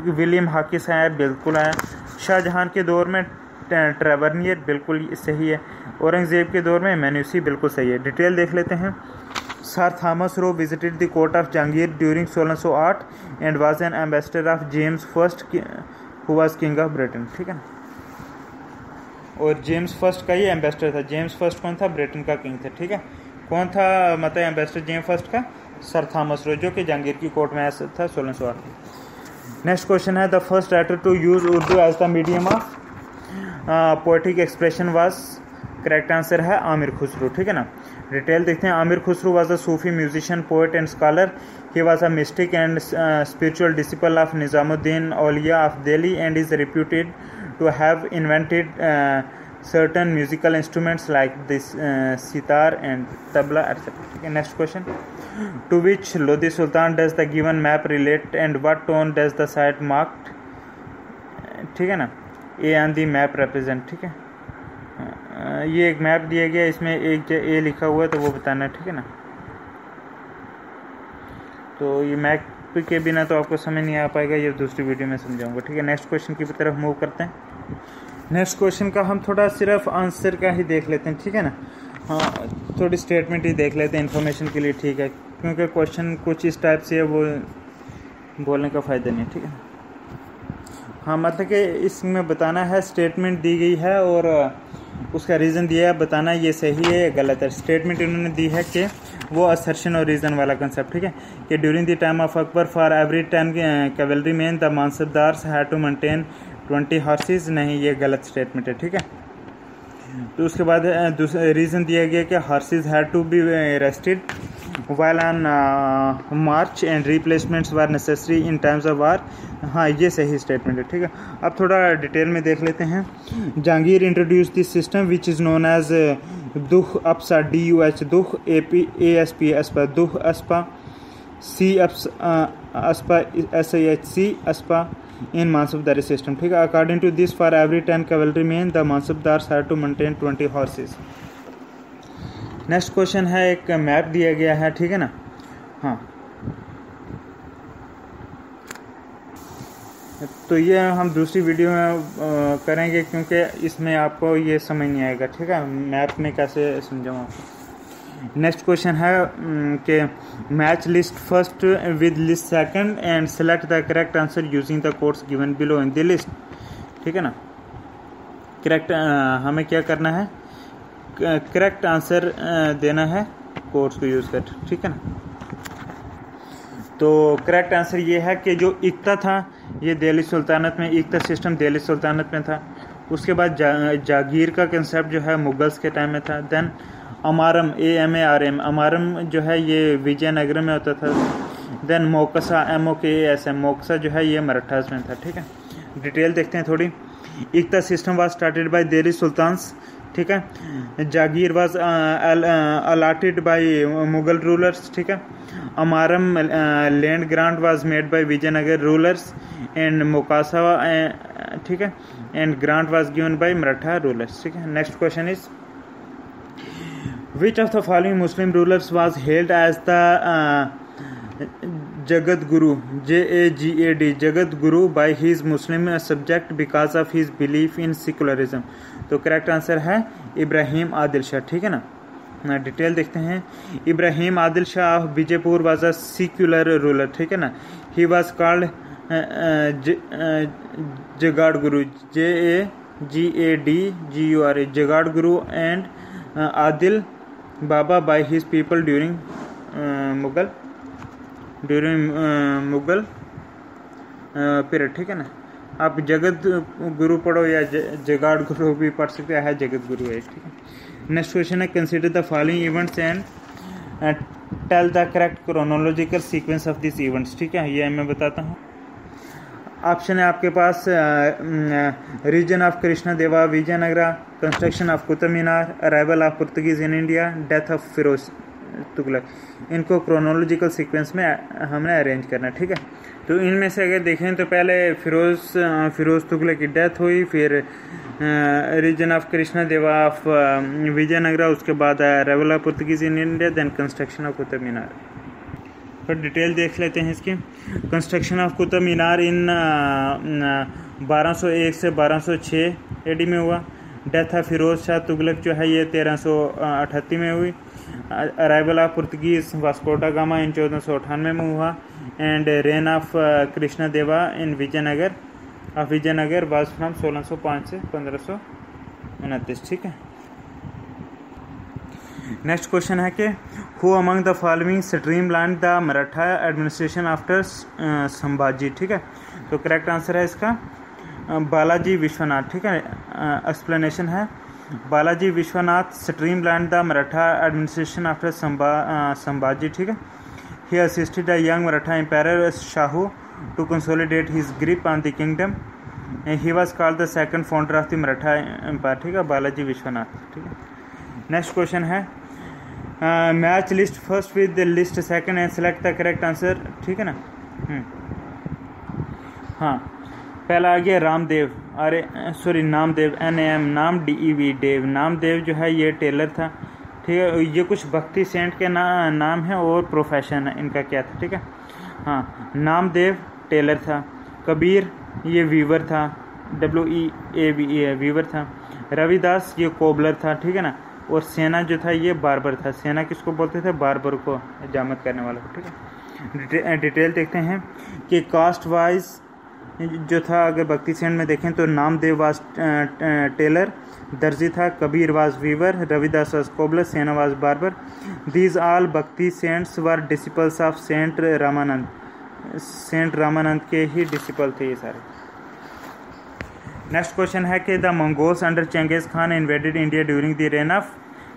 विलियम हाकिस आया, बिल्कुल आया। शाहजहां के दौर में ट्रेवरनियर, बिल्कुल सही है। औरंगजेब के दौर में मैन्यूसी, बिल्कुल सही है। डिटेल देख लेते हैं। Sir Thomas row visited the court of Jahangir during 1608 and was an ambassador of James first who was king of Britain, ठीक है ना। और जेम्स फर्स्ट का ही एम्बेसडर था। जेम्स फर्स्ट कौन था? ब्रिटेन का किंग था, ठीक है। कौन था मतलब एम्बेसडर जेम्स फर्स्ट का? सर थॉमस रो, जो कि जहांगीर की कोर्ट में आया था 1608। नेक्स्ट क्वेश्चन है the first writer to use Urdu as the medium of poetic expression was. Correct answer है आमिर खुसरो, ठीक है ना। डिटेल देखते हैं। Amir Khusro was a Sufi musician, poet and scholar. He was a mystic and spiritual disciple of Nizamuddin Auliya of Delhi and is reputed to have invented certain musical instruments like this sitar and tabla etc. Okay, next question. To which Lodi Sultan does the given map relate and what tone does the site marked? ठीक है ना, ए on the map represent, ठीक है। ये एक map दिया गया, इसमें एक ए लिखा हुआ है तो वो बताना है, ठीक है ना। तो ये मैप के बिना तो आपको समझ नहीं आ पाएगा, ये दूसरी वीडियो में समझाऊंगा, ठीक है। नेक्स्ट क्वेश्चन की तरफ मूव करते हैं। नेक्स्ट क्वेश्चन का हम थोड़ा सिर्फ आंसर का ही देख लेते हैं, ठीक है ना। हाँ, थोड़ी स्टेटमेंट ही देख लेते हैं इन्फॉर्मेशन के लिए, ठीक है, क्योंकि क्वेश्चन कुछ इस टाइप से है, वो बोलने का फ़ायदा नहीं है, ठीक है। हाँ, मतलब कि इसमें बताना है, स्टेटमेंट दी गई है और उसका रीज़न दिया है, बताना ये सही है या गलत है। स्टेटमेंट इन्होंने दी है कि वो असर्शन और रीज़न वाला कंसेप्ट, ठीक है, कि during the time of Akbar for every 10 cavalry man the mansabdars had to maintain 20 horses. नहीं, ये गलत स्टेटमेंट है, ठीक है। तो उसके बाद रीज़न दिया गया कि horses had to be rested while on march and replacements were necessary in times of war. हाँ, ये सही स्टेटमेंट है, ठीक है। अब थोड़ा डिटेल में देख लेते हैं। Jahangir introduce this system which is known as दुख अपसा, DUH दुख, ASP अस्पा, दुख अस्पा, C अस्पा, SIHC अस्पा in Mansabdari system, ठीक है। According to this, for every 10 cavalrymen, the Mansabdars had to maintain 20 horses. Next question है, एक मैप दिया गया है, ठीक है ना। हाँ, तो ये हम दूसरी वीडियो में करेंगे क्योंकि इसमें आपको ये समझ नहीं आएगा, ठीक है, मैप में कैसे समझाऊँ आपको। नेक्स्ट क्वेश्चन है कि match list first with list second and select the correct answer using the codes given below in the list, ठीक है ना। करेक्ट हमें क्या करना है, करेक्ट आंसर देना है कोड्स को यूज़ कर, ठीक है ना। तो करेक्ट आंसर ये है कि जो इक्ता था, ये दिल्ली सुल्तानत में, इक्ता सिस्टम दिल्ली सुल्तानत में था। उसके बाद जागीर का कंसेप्ट जो है मुगल्स के टाइम में था। देन अमारम, AMARM, अमारम जो है ये विजयनगर में होता था। देन मोकसा, MOKASM, मोकसा जो है ये मराठास में था, ठीक है। डिटेल देखते हैं थोड़ी। Iqta system was started by Delhi sultans, ठीक है। Jagir was allotted by Mughal rulers, ठीक है। Amaram land grant was made by Vijayanagara rulers and mokasa, ठीक है, and grant was given by Maratha rulers, ठीक है। Next question is which of the following Muslim rulers was hailed as the Jagat Guru, JAGAD, Jagat Guru by his Muslim subject because of his belief in secularism? तो correct answer है इब्राहिम आदिल शाह, ठीक है ना। Detail देखते हैं। Ibrahim Adil Shah of Vijaypur was a secular ruler, ठीक है ना। ही was called जगाड़ Guru, JAGAD जगाड़ Guru and Adil Baba by his people during Mughal period, ठीक है ना। आप जगत गुरु पढ़ो या जगाड़ गुरु भी पढ़ सकते हैं, जगत गुरु है, ठीक है। नेक्स्ट क्वेश्चन है, consider the following events and tell the correct chronological sequence of this events, ठीक है। ये मैं बताता हूँ। ऑप्शन है आपके पास reason of Krishna Deva Vijayanagara, construction of Qutub Minar, arrival of Portuguese in India, death of Firoz Tughlaq. इनको क्रोनोलॉजिकल सीक्वेंस में हमने अरेंज करना, ठीक है। तो इनमें से अगर देखें तो पहले फिरोज तुगलक की डेथ हुई, फिर रीजन ऑफ कृष्णा देवा ऑफ विजयनगरा, उसके बाद arrival of Portuguese in India, then construction of Qutub Minar. फिर डिटेल देख लेते हैं इसकी। Construction of Qutub Minar in 1201 से 1206 AD में हुआ। डेथ ऑफ फिरोज शाह तुगलक जो है ये 1338 में हुई। Arrival of Portuguese Vasco da Gama in 1498 में हुआ। एंड रेन ऑफ कृष्णा देवा इन विजयनगर वाज फ्रॉम 1605 से 1529, ठीक है। नेक्स्ट क्वेश्चन है कि who among the following streamline the Maratha administration after Sambhaji, ठीक है। तो करेक्ट आंसर है इसका बालाजी विश्वनाथ, ठीक है। एक्सप्लेनेशन है Balaji Vishwanath streamlined the Maratha administration after Sambhaji, ठीक है। He assisted the young Maratha empire Shahu to consolidate his grip on the kingdom. He was called the second founder of the Maratha empire, ठीक है, बालाजी विश्वनाथ, ठीक है। नेक्स्ट क्वेश्चन है match list first with the list second and select the correct answer, ठीक है ना। हाँ, पहला आ गया रामदेव, अरे सॉरी नामदेव, NAM, नाम DEV, देव, नामदेव जो है ये टेलर था, ठीक है। ये कुछ भक्ति सेंट के नाम है और प्रोफेशन है इनका क्या था, ठीक है। हाँ, नामदेव टेलर था, कबीर ये वीवर था, WEAVE वीवर था, रविदास ये कोबलर था, ठीक है ना। और सेना जो था ये बार्बर था। सेना किसको बोलते थे? बार्बर को, हजामत करने वाला को, ठीक है। डिटेल देखते हैं कि कास्ट वाइज जो था, अगर भक्ति सेंट में देखें तो नामदेव वाज टेलर, दर्जी था, Kabir was weaver, Ravidas was cobbler, Sena was barber. These all bhakti saints were disciples of saint Ramanand. Saint Ramanand के ही डिसिपल थे ये सारे। नेक्स्ट क्वेश्चन है कि the Mongols under Changez Khan invaded India during the reign of,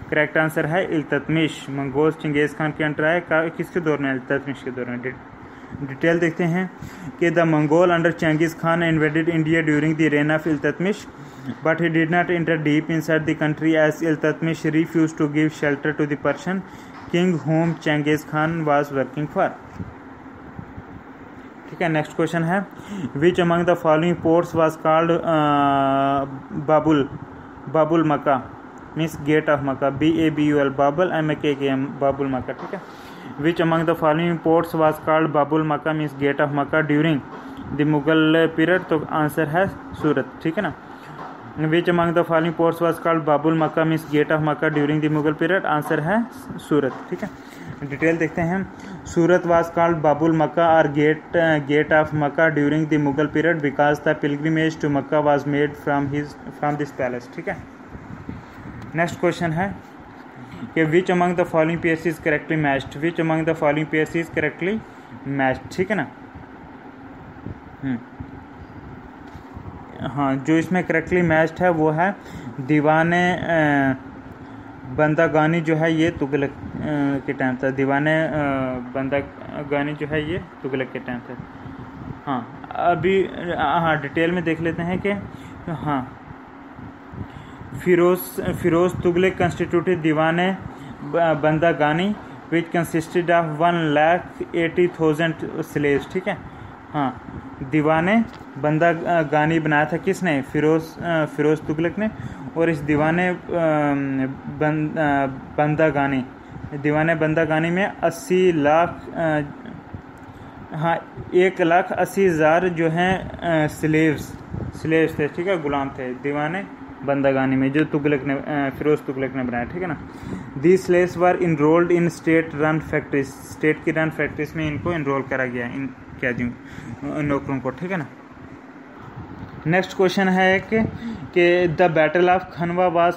correct answer है इल्तुतमिश। मंगोल्स चंगेज खान के under आए किसके दौर में? इल्तुतमिश के दौर में। डिटेल देखते हैं कि the Mongol under Changez Khan invaded India during the reign of Iltutmish but he did not enter deep inside the country as Iltutmish refuse to give shelter to the Persian king whom Changez Khan was working for, ठीक है। Next question है which among the following ports was called Babul Makka means gate of Mecca, BABUL Babul MAKKM Babul Makka, ठीक है। Which among the following ports was called Babul Makka means gate of Mecca during the Mughal period, तो answer है सूरत, ठीक है ना। Which among the following ports was called Babul Makka means gate of Mecca during the Mughal period, answer है सूरत, ठीक है। Detail देखते हैं। सूरत वाज कॉल्ड बाबुल मक्का और gate of Mecca during the Mughal period because the pilgrimage to Mecca was made from this palace, ठीक है। Next question है कि which among the following pairs is correctly matched, which among the following pairs is correctly matched, ठीक है ना। हाँ, जो इसमें करेक्टली मैच्ड है वो है दीवाने बंदा गानी जो है ये तुगलक के टाइम था। दीवाने बंदा गानी जो है ये तुगलक के टाइम था। हाँ, अभी हाँ डिटेल में देख लेते हैं कि हाँ फिरोज तुगलक कंस्टिट्यूटेड दीवाने बंदा गानी विच कंसिस्टेड ऑफ 1,80,000 स्लेव्स, ठीक है। हाँ, दीवाने बंदा गानी बनाया था किसने? फिरोज तुगलक ने। और इस दीवाने बंदा गानी में 80 लाख 1,80,000 जो हैं स्लेव्स थे, ठीक है, गुलाम थे दीवाने बंदा गानी में, जो फिरोज तुगलक ने बनाया, ठीक है ना। These slaves were enrolled in state run factories, state की रन फैक्ट्रीज में इनको इनरोल करा गया, इन कैदियों नौकरों को, ठीक है ना। नेक्स्ट क्वेश्चन है कि the battle of Khanwa was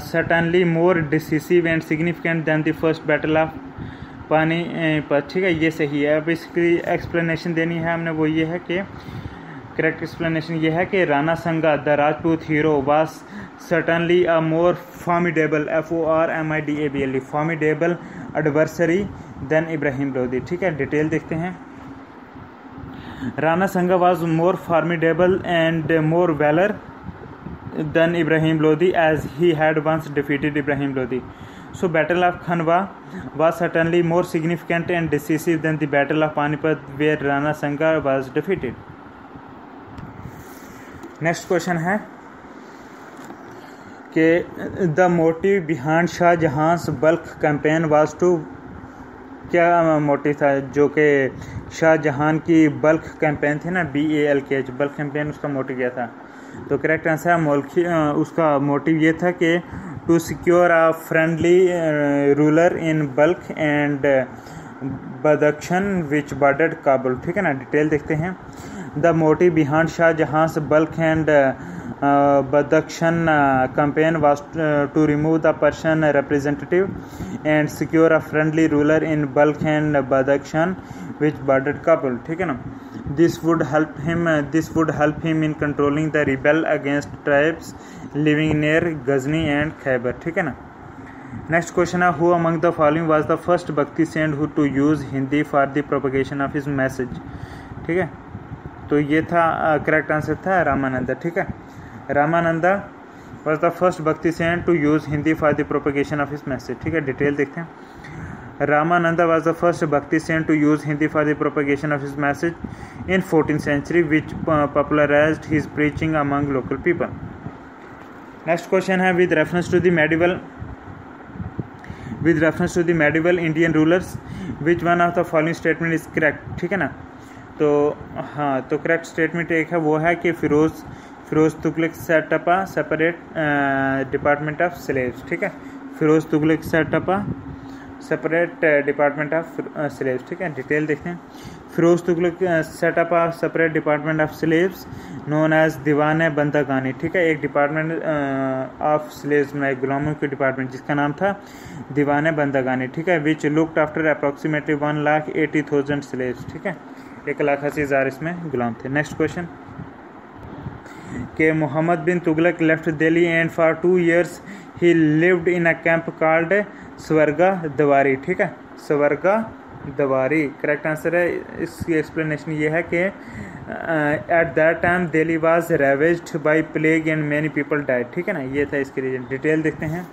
certainly more decisive and significant than the first battle of Panipat, ठीक है, ये सही है। अब इसकी एक्सप्लेनेशन देनी है हमने, वो ये है कि करेक्ट एक्सप्लेनेशन ये है कि Rana Sanga the Rajput hero was certainly a more formidable FORMIDABLE formidable adversary than Ibrahim Lodi, ठीक है। डिटेल देखते हैं। Rana Sangha was more formidable and more valor than Ibrahim Lodi as he had once defeated Ibrahim Lodi. So Battle of Khanwa was certainly more significant and decisive than the Battle of Panipat where Rana Sangha was defeated. Next question है कि the motive behind Shah Jahan's bulk campaign was to, क्या motive था जो कि शाहजहां की bulk campaign थी ना, BALK bulk campaign, उसका मोटिव क्या था? तो करेक्ट आंसर उसका मोटिव ये था कि to secure a friendly ruler in Balkh and Badakhshan which bordered Kabul, ठीक है ना। डिटेल देखते हैं। The motive behind Shahjahan's Balkh and Badakhshan campaign was to remove the Persian representative and secure a friendly ruler in Balkh and Badakhshan which bordered Kabul, ठीक है ना। This would help him in controlling the rebel against tribes living near Ghazni and Khyber. ठीक है ना. Next question है, who among the following was the first Bhakti saint who to use Hindi for the propagation of his message. ठीक है, तो ये था correct answer था रामानंदा. ठीक है, Ramananda was the first Bhakti saint to use Hindi for the propagation of his message. ठीक है, डिटेल देखते हैं. Ramananda was the first Bhakti saint to use Hindi for the propagation of his message in 14th century, which popularized his preaching among local people. Next question है, with reference to the medieval Indian rulers, which one of the following statement is correct. ठीक है ना, तो हाँ, तो correct statement एक है, वो है कि Firoz Tughlaq set up a separate department of slaves. ठीक है, Firoz Tughlaq set up a separate department of slaves. ठीक है, डिटेल देखते हैं. Firoz Tughlaq set up a separate department of slaves known as Diwan Bandagani. ठीक है, एक डिपार्टमेंट ऑफ स्लेव्स में गुलामों के डिपार्टमेंट जिसका नाम था दीवान बंदागानी. ठीक है, which looked after approximately 1,80,000 slaves. ठीक है, 1,80,000 इसमें गुलाम थे. नेक्स्ट क्वेश्चन के Mohammad bin Tughlaq left Delhi and for 2 years he lived in a camp called Swarga Dwari. ठीक है, स्वर्गा दवारी करेक्ट आंसर है. इसकी एक्सप्लेनेशन ये है कि at that time Delhi was ravaged by plague and many people died. ठीक है ना, ये था इसके रीजन. डिटेल देखते हैं.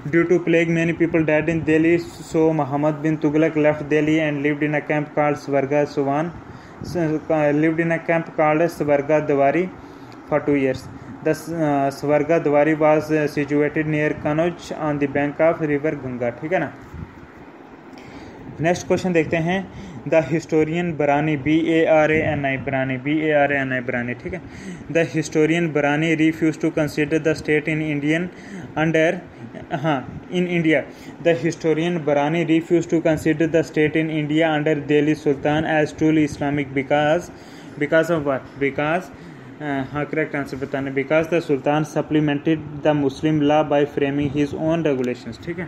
Due to plague many people died in Delhi, so Mohammad bin Tughlaq left Delhi and lived in a camp called Swarga Dwari for 2 years. The Swarga Dwari was situated near Kanauj on the bank of river Ganga. ठीक है ना. Next question देखते हैं. The historian बरानी बरानी. ठीक है, the historian Barani refuse to consider the state in India. The historian Barani refuse to consider the state in India under Delhi sultan as truly Islamic because of what. Because हाँ, correct answer बताने. Because the sultan supplemented the Muslim law by framing his own regulations. ठीक है,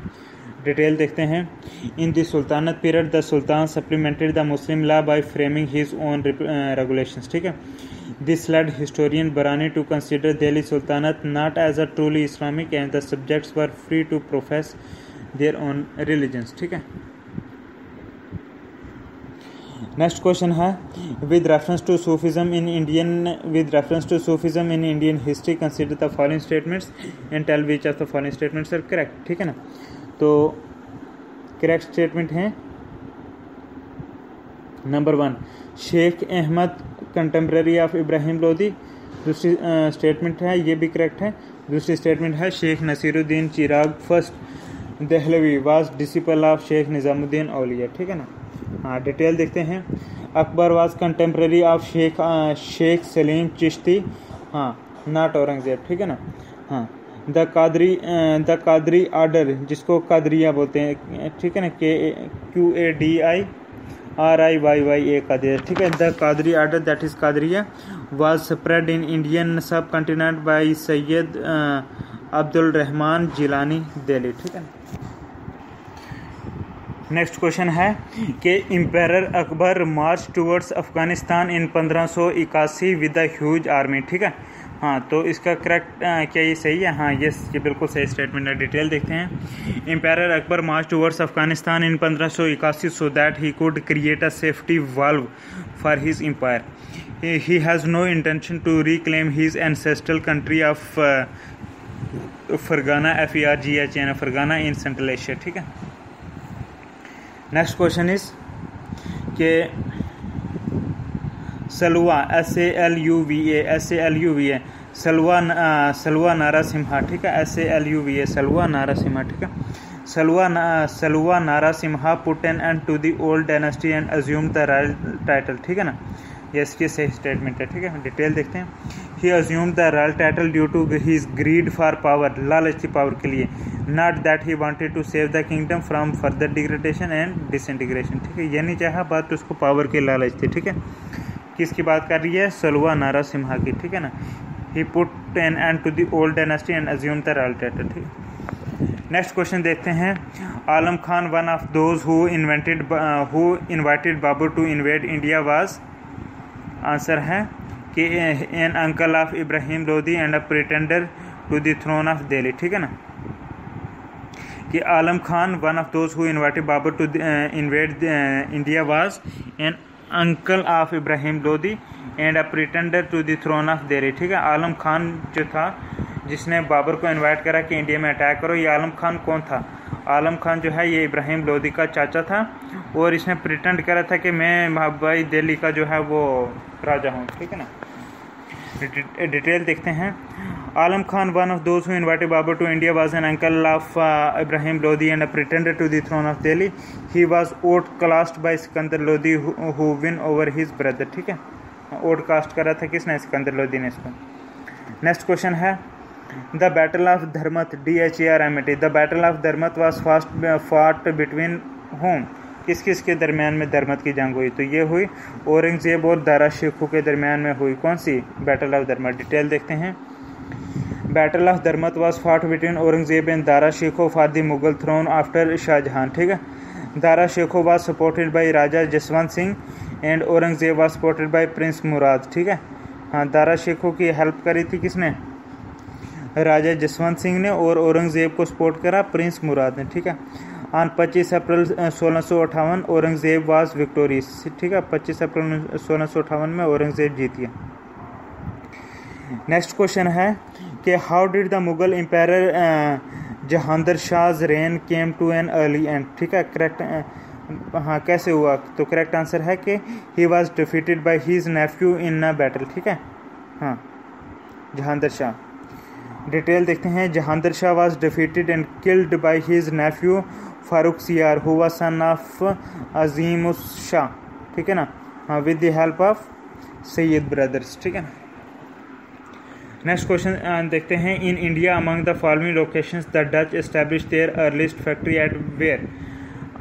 detail देखते हैं. In the sultanate period the sultan supplemented the Muslim law by framing his own regulations. ठीक है, this led historian Barani to consider Delhi sultanate not as a truly Islamic and the subjects were free to profess their own religions. ठीक है. Next question है, with reference to sufism in Indian history consider the following statements and tell which of the following statements are correct. ठीक है ना, तो correct statement है number 1 Shaikh Ahmad contemporary of Ibrahim Lodi. दूसरी statement है, ये भी करेक्ट है. दूसरी स्टेटमेंट है Shaikh Nasiruddin Chirag first Dehlavi was disciple of Shaikh Nizamuddin Auliya. ठीक है ना. हाँ, डिटेल देखते हैं. Akbar was contemporary of Shaikh Salim Chishti. हाँ, नॉट औरंगजेब. ठीक है ना. हाँ, द कादरी आर्डर जिसको कादरिया बोलते हैं. ठीक है ना, QADIRIYYA कादरिया. ठीक है, the Qadri order that is Qadiriyya was spread in Indian subcontinent by Syed Abdul Rahman Jilani Delhi. ठीक है. नेक्स्ट क्वेश्चन है कि emperor Akbar march towards Afghanistan in 1581 with a huge army. ठीक है. हाँ, तो इसका करेक्ट क्या ये सही है? हाँ, ये बिल्कुल सही स्टेटमेंट है. डिटेल देखते हैं. Emperor Akbar march towards Afghanistan in 1581 so that he could create a safety valve for his empire. He has no intention to reclaim his ancestral country of Ferghana FERGHANA Ferghana in Central Asia. ठीक है. Next question is के सलवा SALUVA सलवा नारासिम्हा. ठीक है, SALUVA सलवा नारासिम्हा. ठीक है, Saluva Narasimha put an end to the old dynasty and assumed the royal title. ठीक है ना, ये इसकी सही स्टेटमेंट है. ठीक है, डिटेल देखते हैं. He assumed the royal title due to his greed for power, लालच थी पावर के लिए. Not that he wanted to save the kingdom from further degradation and disintegration. ठीक है, ये नहीं चाहा, बात उसको पावर की लालच थी. ठीक है, किसकी बात कर रही है? सलवा नारासिम्हा की. ठीक है ना. He put an end to the old dynasty and assumed the royal title. ठीक है. नेक्स्ट क्वेश्चन देखते हैं. Alam Khan one of those who invited Babur to invade India was. Answer है कि an uncle of Ibrahim Lodi and a pretender to the throne of Delhi, ठीक है ना। कि Alam Khan one of those who invited Babur to invade India was an uncle of Ibrahim Lodi and a pretender to the throne of Delhi, ठीक है। आलम खान जो था जिसने बाबर को इनवाइट करा कि इंडिया में अटैक करो, ये आलम खान कौन था? आलम खान जो है ये इब्राहिम लोदी का चाचा था और इसने प्रिटेंड करा था कि मैं भाई दिल्ली का जो है वो राजा हूँ, ठीक है ना। डिटेल देखते हैं। Alam Khan one of those who invited Babur to India was an uncle of Ibrahim Lodi and a pretender to the throne of Delhi. He was outclassed by Sikandar Lodi who win over his brother, ठीक है। आउट कास्ट करा था किसने? सिकंदर लोदी ने इसको। Next question है the battle of Dharmat DHARMT। The battle of Dharmat was fought between whom, किस किस के दरमियान में धर्मत की जंग हुई? तो ये हुई औरंगजेब और दारा शेखों के दरमियान में हुई। कौन सी? Battle of Dharmat. डिटेल देखते हैं। Battle of Dharmat was fought between Aurangzeb and Dara Shikoh for the Mughal throne after Shahjahan, ठीक है। Dara Shikoh was supported by Raja Jaswant Singh and Aurangzeb was supported by prince Murad, ठीक है। हाँ, दारा शेखों की हेल्प करी थी किसने? राजा जसवंत सिंह ने, और औरंगजेब को सपोर्ट करा प्रिंस मुराद ने, ठीक है। On 25 April 1658 Aurangzeb was victorious, ठीक है। 25 अप्रैल 1658 में औरंगजेब जीत गया। नेक्स्ट क्वेश्चन है कि how did the Mughal empire Jahangir शाह's reign came to an early end, ठीक है। करेक्ट, हाँ, कैसे हुआ? तो करेक्ट आंसर है कि he was defeated by his nephew in a battle, ठीक है। हाँ, जहांगीर शाह। डिटेल देखते हैं। Jahangir Shah was defeated and killed by his nephew Farrukh Siyar who was son of Azim Shah, ठीक है ना। हाँ, with the help of Syed brothers, ठीक है ना। नेक्स्ट क्वेश्चन देखते हैं। In India among the following locations the Dutch establish their earliest factory at where?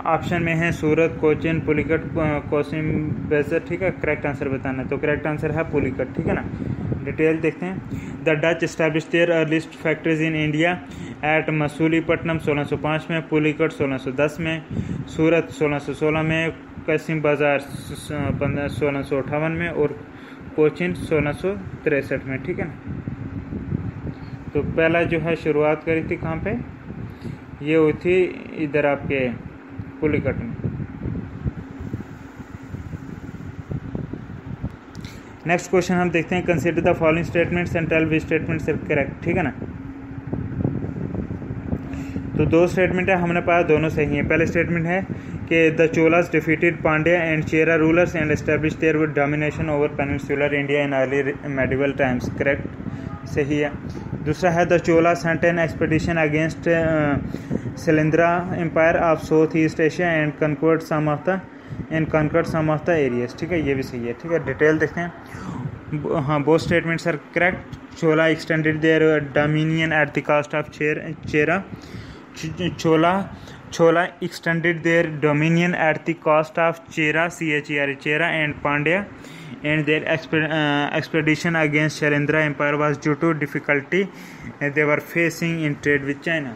Option में है सूरत, कोचिन, पुलिकट, कोसिम बेजर, ठीक है। करेक्ट आंसर बताना है, तो करेक्ट आंसर है पुलिकट, ठीक है ना। डिटेल देखते हैं। The Dutch establish their earliest factories in India at Masulipatnam 1605 में, पुलिकट 1610 में, सूरत 1616 में, कसिम बाजार 1658 में और कोचिन 1663 में, ठीक है ना। तो पहला जो है शुरुआत करी थी कहाँ पे? ये हुई थी इधर आपके पुलिकट में। नेक्स्ट क्वेश्चन हम देखते हैं। Consider the following statements and tell which statements are correct, ठीक है ना। तो दो स्टेटमेंट है, हमने पाया दोनों सही हैं। पहले स्टेटमेंट है कि the Cholas defeated Pandya and Chera rulers and establish their with domination over peninsular India in early medieval times, correct, सही है। दूसरा है the Chola sent an expedition against Shailendra empire of South East Asia and conquered some of the areas, ठीक है, ये भी सही है, ठीक है। डिटेल देखते हैं। हाँ, both statements are correct. Chola extended their dominion at the cost of Chera. Chola extended their dominion at the cost of Chera, Chera and Pandya, and their expedition against Shalindra Empire was due to difficulty they were facing in trade with China.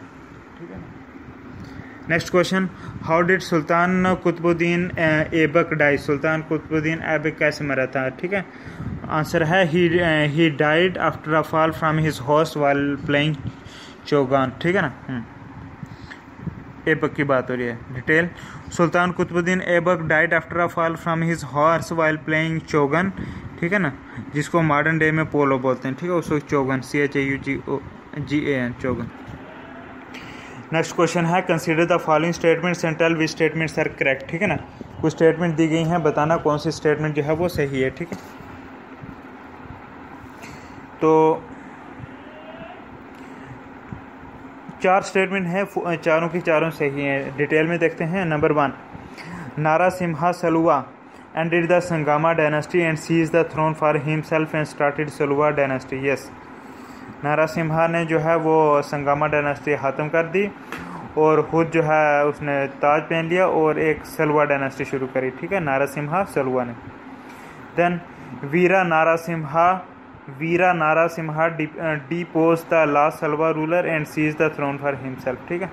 Next question, how did Sultan Qutbuddin Aibak die? सुल्तान कुतुबुद्दीन ऐबक कैसे मरा था, ठीक है। Answer है he died after a fall from his horse while playing Chaugan, ठीक है ना। ऐबक की बात हो रही है। Detail, sultan Qutubuddin Aibak died after a fall from his horse while playing chaugan, ठीक है ना, जिसको मॉडर्न डे में पोलो बोलते हैं, ठीक है, उसको chaugan CHAUGAN chaugan. Next question है consider the following statements and tell which statements are correct, ठीक है ना। कुछ स्टेटमेंट दी गई हैं, बताना कौन सी स्टेटमेंट जो है वो सही है, ठीक है। तो चार स्टेटमेंट है, चारों की चारों सही हैं। डिटेल में देखते हैं। Number 1, Narasimha Saluva ended the Sangama dynasty and seized the throne for himself and started Saluva dynasty. Yes, Narasimha ने जो है वो संगामा डायनेस्टी ख़त्म कर दी और खुद जो है उसने ताज पहन लिया और एक सलुवा डायनेस्टी शुरू करी, ठीक है, नारासिम्हा सलुवा ने। Then Veera Narasimha deposed the last Salwa ruler and seized the throne for himself, ठीक है।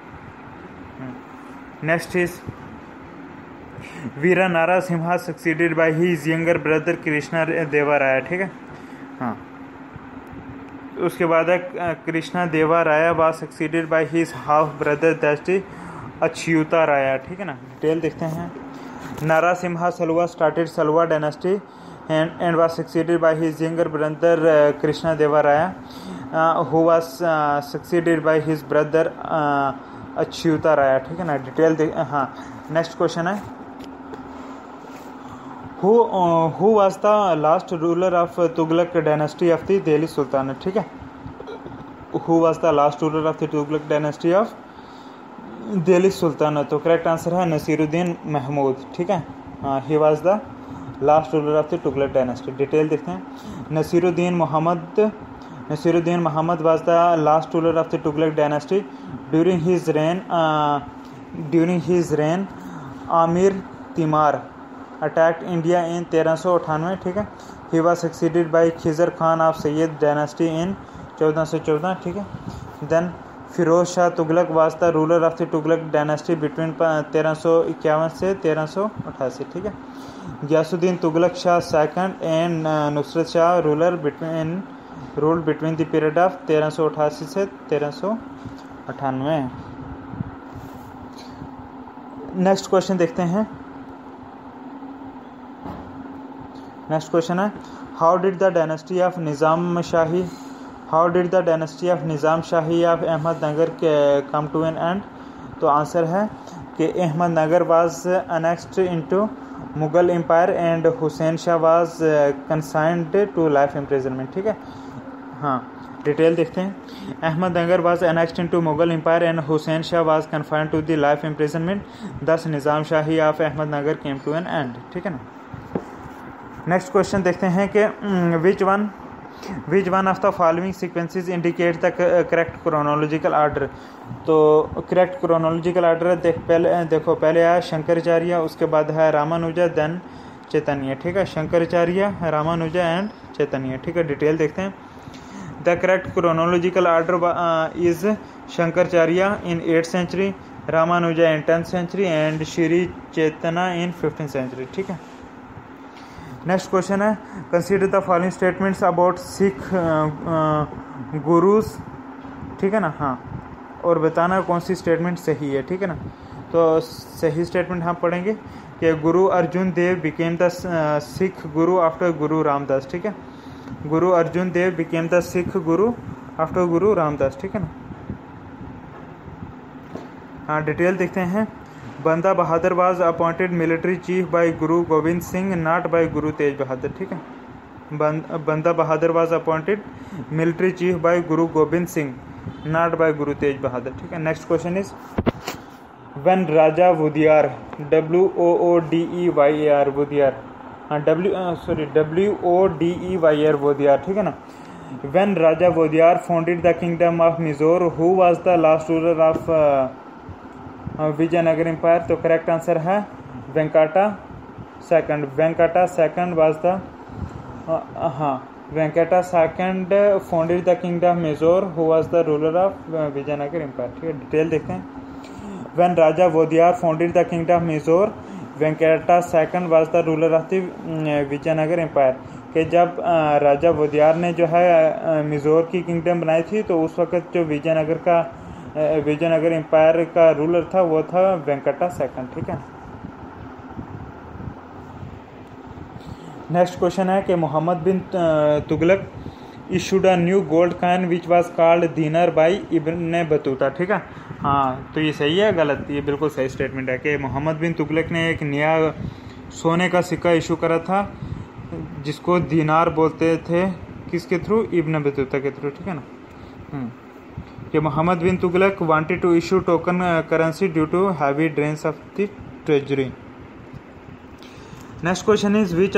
नेक्स्ट इज वीरा नारा Simha succeeded by his younger brother Krishna देवा राया, ठीक है। हाँ, उसके बाद है कृष्णा देवा राया was succeeded by his half brother that Achyuta राया, ठीक है ना। डिटेल देखते हैं। Narasimha Salwa started Salwa dynasty and was succeeded by his younger brother Krishna Deva Raya, who was succeeded by his brother Achyuta Raya, ठीक है ना। Detail हाँ, next question है who was the last ruler of Tughlaq dynasty of the Delhi Sultanate, ठीक है। who was the last ruler of the Tughlaq dynasty of Delhi सुल्तानत, तो correct answer है नसीरुद्दीन महमूद, ठीक है। He was the last ruler of the Tughlaq dynasty. Detail देखते हैं। Nasiruddin Mohammad was the last ruler of the Tughlaq dynasty. During his reign Amir Timur attacked India in 1398, ठीक है। He was succeeded by Khizr Khan of Sayyid dynasty in 1414, ठीक है। Then Firoz Shah Tughlaq was the ruler of the Tughlaq dynasty between 1351 से 1388, ठीक है। Ghiyasuddin Tughlaq Shah second and Nusrat Shah ruler between the period of 1388 से 1398। Next question देखते हैं। नेक्स्ट क्वेश्चन है how did the dynasty of Nizam Shahi of Ahmadnagar come to an end, तो आंसर है कि Ahmadnagar was annexed into Mughal empire and Hussain Shah was consigned to life imprisonment, ठीक है। हाँ, डिटेल देखते हैं। Ahmadnagar was annexed into Mughal empire and Hussain Shah was confined to the life imprisonment, thus Nizam Shahi of Ahmadnagar came to an end, ठीक है ना। नेक्स्ट क्वेश्चन देखते हैं कि which one of the following sequences indicate the correct chronological order, तो correct chronological order देखो पहले है शंकराचार्य, उसके बाद है रामानुजा, देन चैतन्य, ठीक है। शंकराचार्य, रामानुजा एंड चैतन्य, ठीक है। डिटेल देखते हैं। The correct chronological order is Shankaracharya in 8th century, Ramanuja in 10th century and Shri Chaitanya in 15th century, ठीक है। नेक्स्ट क्वेश्चन है consider the following statements about Sikh gurus, ठीक है ना। हाँ, और बताना कौन सी स्टेटमेंट सही है, ठीक है ना। तो सही स्टेटमेंट हम पढ़ेंगे कि गुरु अर्जुन देव became the Sikh Guru after गुरु रामदास, ठीक है। गुरु अर्जुन देव became the Sikh Guru after गुरु रामदास, ठीक है ना। हाँ, डिटेल देखते हैं। Banda Bahadur was appointed military chief by Guru Gobind Singh not bye गुरु तेज बहादुर, ठीक है। Banda Bahadur was appointed military chief by Guru Gobind Singh not bye गुरु तेज बहादुर, ठीक है। Next question is when Raja Wodeyar WOODEYAR Wodeyar, हाँ WODEYR वोदियार, ठीक है ना। When Raja Wodeyar founded the kingdom of Mysore, who was the last ruler of Vijayanagar empire, तो correct answer है Venkata second was the Venkata second founded the kingdom Mysore, who was the ruler of Vijayanagar empire, ठीक है। Detail देखते हैं। When Raja Wodeyar founded the kingdom Mysore, Venkata second was the ruler of the Vijayanagar empire, कि जब राजा वोदियार ने जो है मिजोर की किंगडम बनाई थी, तो उस वक्त जो विजयनगर एम्पायर का रूलर था वो था वेंकटा सेकंड, ठीक है। नेक्स्ट क्वेश्चन है कि Muhammad bin Tughlaq issued a new gold coin which was called dinar by Ibn Battuta, ठीक है। हाँ, तो ये सही है गलत? ये बिल्कुल सही स्टेटमेंट है कि मोहम्मद बिन तुगलक ने एक नया सोने का सिक्का इशू करा था जिसको दीनार बोलते थे, किसके थ्रू? इब्न बतूता के थ्रू, ठीक है ना। कि Muhammad bin Tughlaq wanted to issue token currency due to heavy drains of the treasury. Next question is which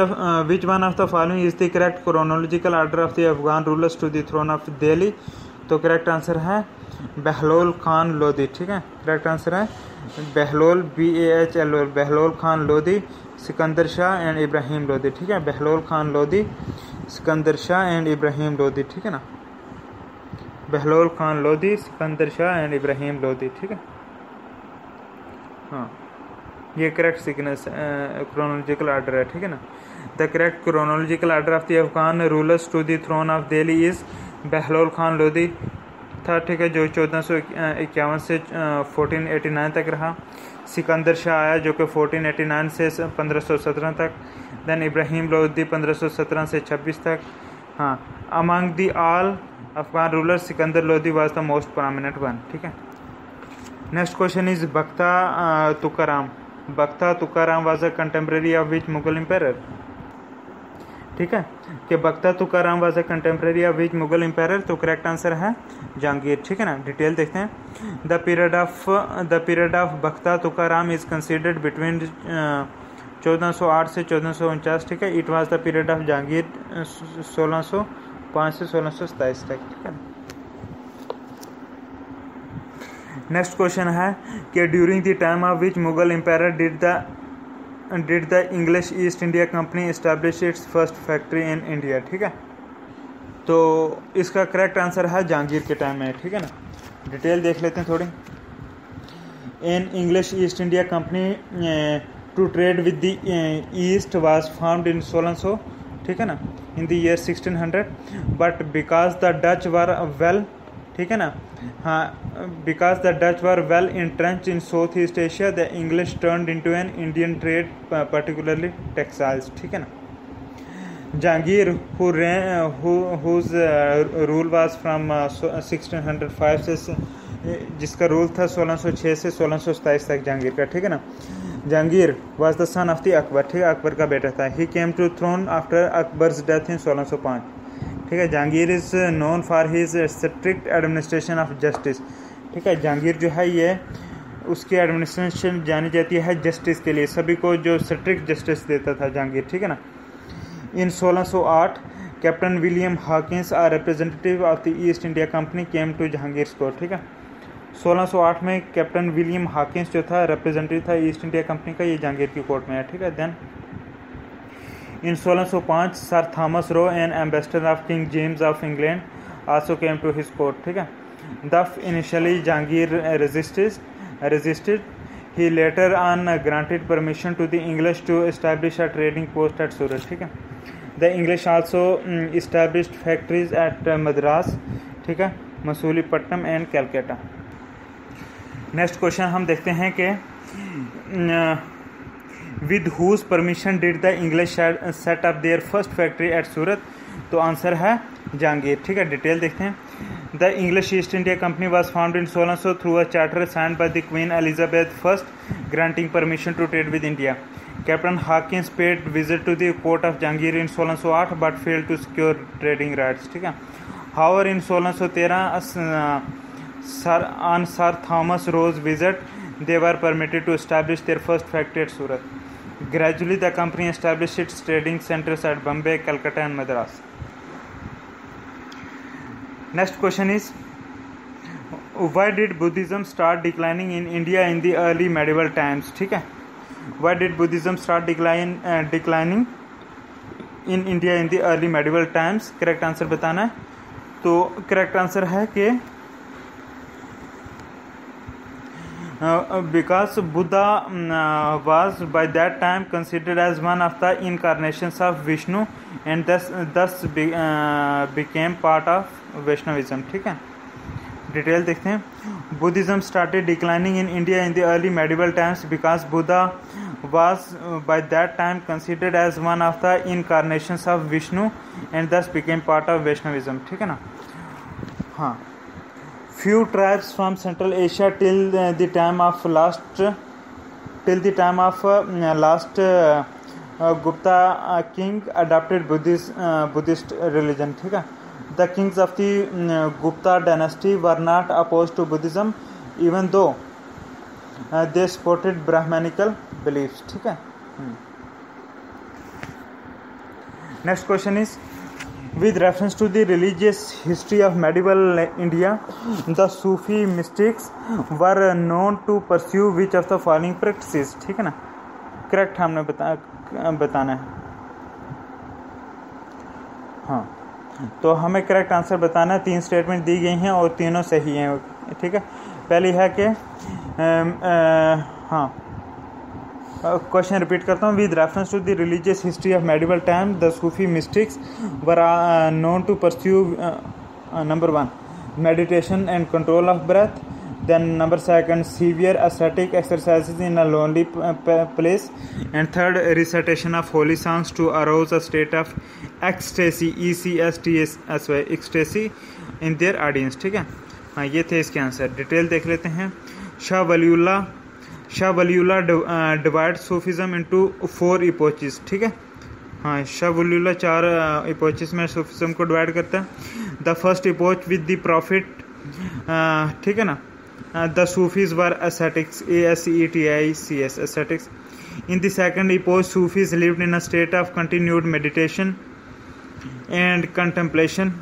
one of the following is the correct chronological order of the Afghan rulers to the throne of Delhi, तो correct answer है बहलोल खान लोधी, ठीक है। Correct answer है Bahlol BAHLOL Bahlol Khan Lodhi, Sikandar Shah and Ibrahim Lodhi, ठीक है। Bahlol Khan Lodhi, Sikandar Shah and Ibrahim Lodhi, ठीक है ना। बहलोल खान लोधी, सिकंदर शाह एंड इब्राहिम लोधी, ठीक है। हाँ, ये करेक्ट सीक्वेंस क्रोनोलॉजिकल ऑर्डर है, ठीक है ना। The correct chronological order of the Afghan rulers to the throne of Delhi is Bahlol Khan Lodhi था, ठीक है, जो 1451 से 1489 तक रहा। सिकंदर शाह आया जो कि 1489 से 1517 तक। देन इब्राहिम लोधी 1517 से 26 तक। हाँ, among the all Afghan ruler Sikandar Lodi was the most prominent one, ठीक है। Next question is Bhakta Tukaram. Bhakta Tukaram was a contemporary of which Mughal empire, ठीक है, कि Bhakta Tukaram was a contemporary of which Mughal empire, तो करेक्ट आंसर है जहांगीर, ठीक है ना। डिटेल देखते हैं। The period of Bhakta Tukaram is considered between 1408 से 1449, ठीक है। It was the period of Jahangir 1605 से 1627 तक, ठीक है। नेक्स्ट क्वेश्चन है कि during the time of which Mughal empire did the English East India company establish its first factory in India, ठीक है। तो इसका करेक्ट आंसर है जहांगीर के टाइम में, ठीक है ना। डिटेल देख लेते हैं थोड़ी। In English East India Company to trade with the East was formed in 1600, ठीक है ना, in the year 1600, but because the Dutch were well, ठीक है ना, हाँ, because the Dutch were well entrenched in South East Asia the English turned into an Indian trade particularly textiles, ठीक है ना। Jahangir whose rule was from 1605 से, जिसका rule था 1606 से 1627 तक जहांगीर का, ठीक है ना। Jahangir was the son of the Akbar, ठीक है, अकबर का बेटा था। He came to throne after Akbar's death in 1605, ठीक है। Jahangir is known for his strict administration of justice, ठीक है। जहांगीर जो है ये उसकी एडमिनिस्ट्रेशन जानी जाती है जस्टिस के लिए, सभी को जो स्ट्रिक्ट जस्टिस देता था जहांगीर, ठीक है ना। In 1608 captain William Hawkins are representative of the East India company came to Jahangir court, ठीक है। 1608 में कैप्टन विलियम हॉकिंस जो था रिप्रेजेंटेटिव था ईस्ट इंडिया कंपनी का, ये जहांगीर की कोर्ट में है, ठीक है। Then in 1605 Sir Thomas Roe an ambassador of King James of England also came to his court, ठीक है। Though initially Jahangir resisted. He later on granted permission to the English to establish a trading post at Surat, ठीक है। The English also established factories at Madras, ठीक है, Masulipatnam and Calcutta. Next question हम देखते हैं कि with whose permission did the English set up their first factory at Surat, तो answer है जहांगीर, ठीक है। डिटेल देखते हैं। The English East India Company was formed in 1600 through a charter signed by the Queen Elizabeth I, granting permission to trade with India. Captain Hawkins paid visit to the court of Jahangir in 1608 but failed to secure trading rights, ठीक है। However, in 1613, on Sir Thomas Roe's visit, they were permitted to establish their first factory at Surat. Gradually, the company established its trading centers at Bombay, Calcutta, and Madras. Next question is, why did Buddhism start declining in India in the early medieval times, ठीक है। Why did Buddhism start declining in India in the early medieval times? Correct answer बताना है। तो correct answer है कि because Buddha was by that time considered as one of the incarnations of Vishnu and thus became part of Vaishnavism, ठीक है। Detail देखते हैं। Buddhism started declining in India in the early medieval times because Buddha was by that time considered as one of the incarnations of Vishnu and thus became part of Vaishnavism, ठीक है ना। हाँ, few tribes from Central Asia till the time of last Gupta king adopted Buddhist religion, ठीक है। The kings of the Gupta dynasty were not opposed to Buddhism even though they supported Brahmanical beliefs, ठीक है। Next question is, with reference to the religious history of medieval India, the Sufi mystics were known to pursue which of the following practices, ठीक है ना। Correct हमने बताना है। हाँ, तो हमें करेक्ट आंसर बताना है। 3 स्टेटमेंट दी गई हैं और तीनों सही हैं, ठीक है। पहली है कि हाँ, क्वेश्चन रिपीट करता हूँ. With reference to the religious history of medieval time the Sufi mystics were known to pursue number 1 meditation and control of breath. Then number 2 severe ascetic exercises in a lonely place. And third, recitation of holy songs to arouse a state of ecstasy, ECSTSY, ecstasy in their audience. ठीक है. हाँ, ये थे इसके answer. Detail देख लेते हैं. Shah Waliullah divide Sufism into 4 epochs. ठीक है. हाँ, शाह वलीउल्लाह 4 epochs में सूफिज्म को डिवाइड करता है. The first epoch with the profit, ठीक है ना. The Sufis were ascetics, ASCETICS, ascetics. In the second epoch, Sufis lived in a state of continued meditation and contemplation.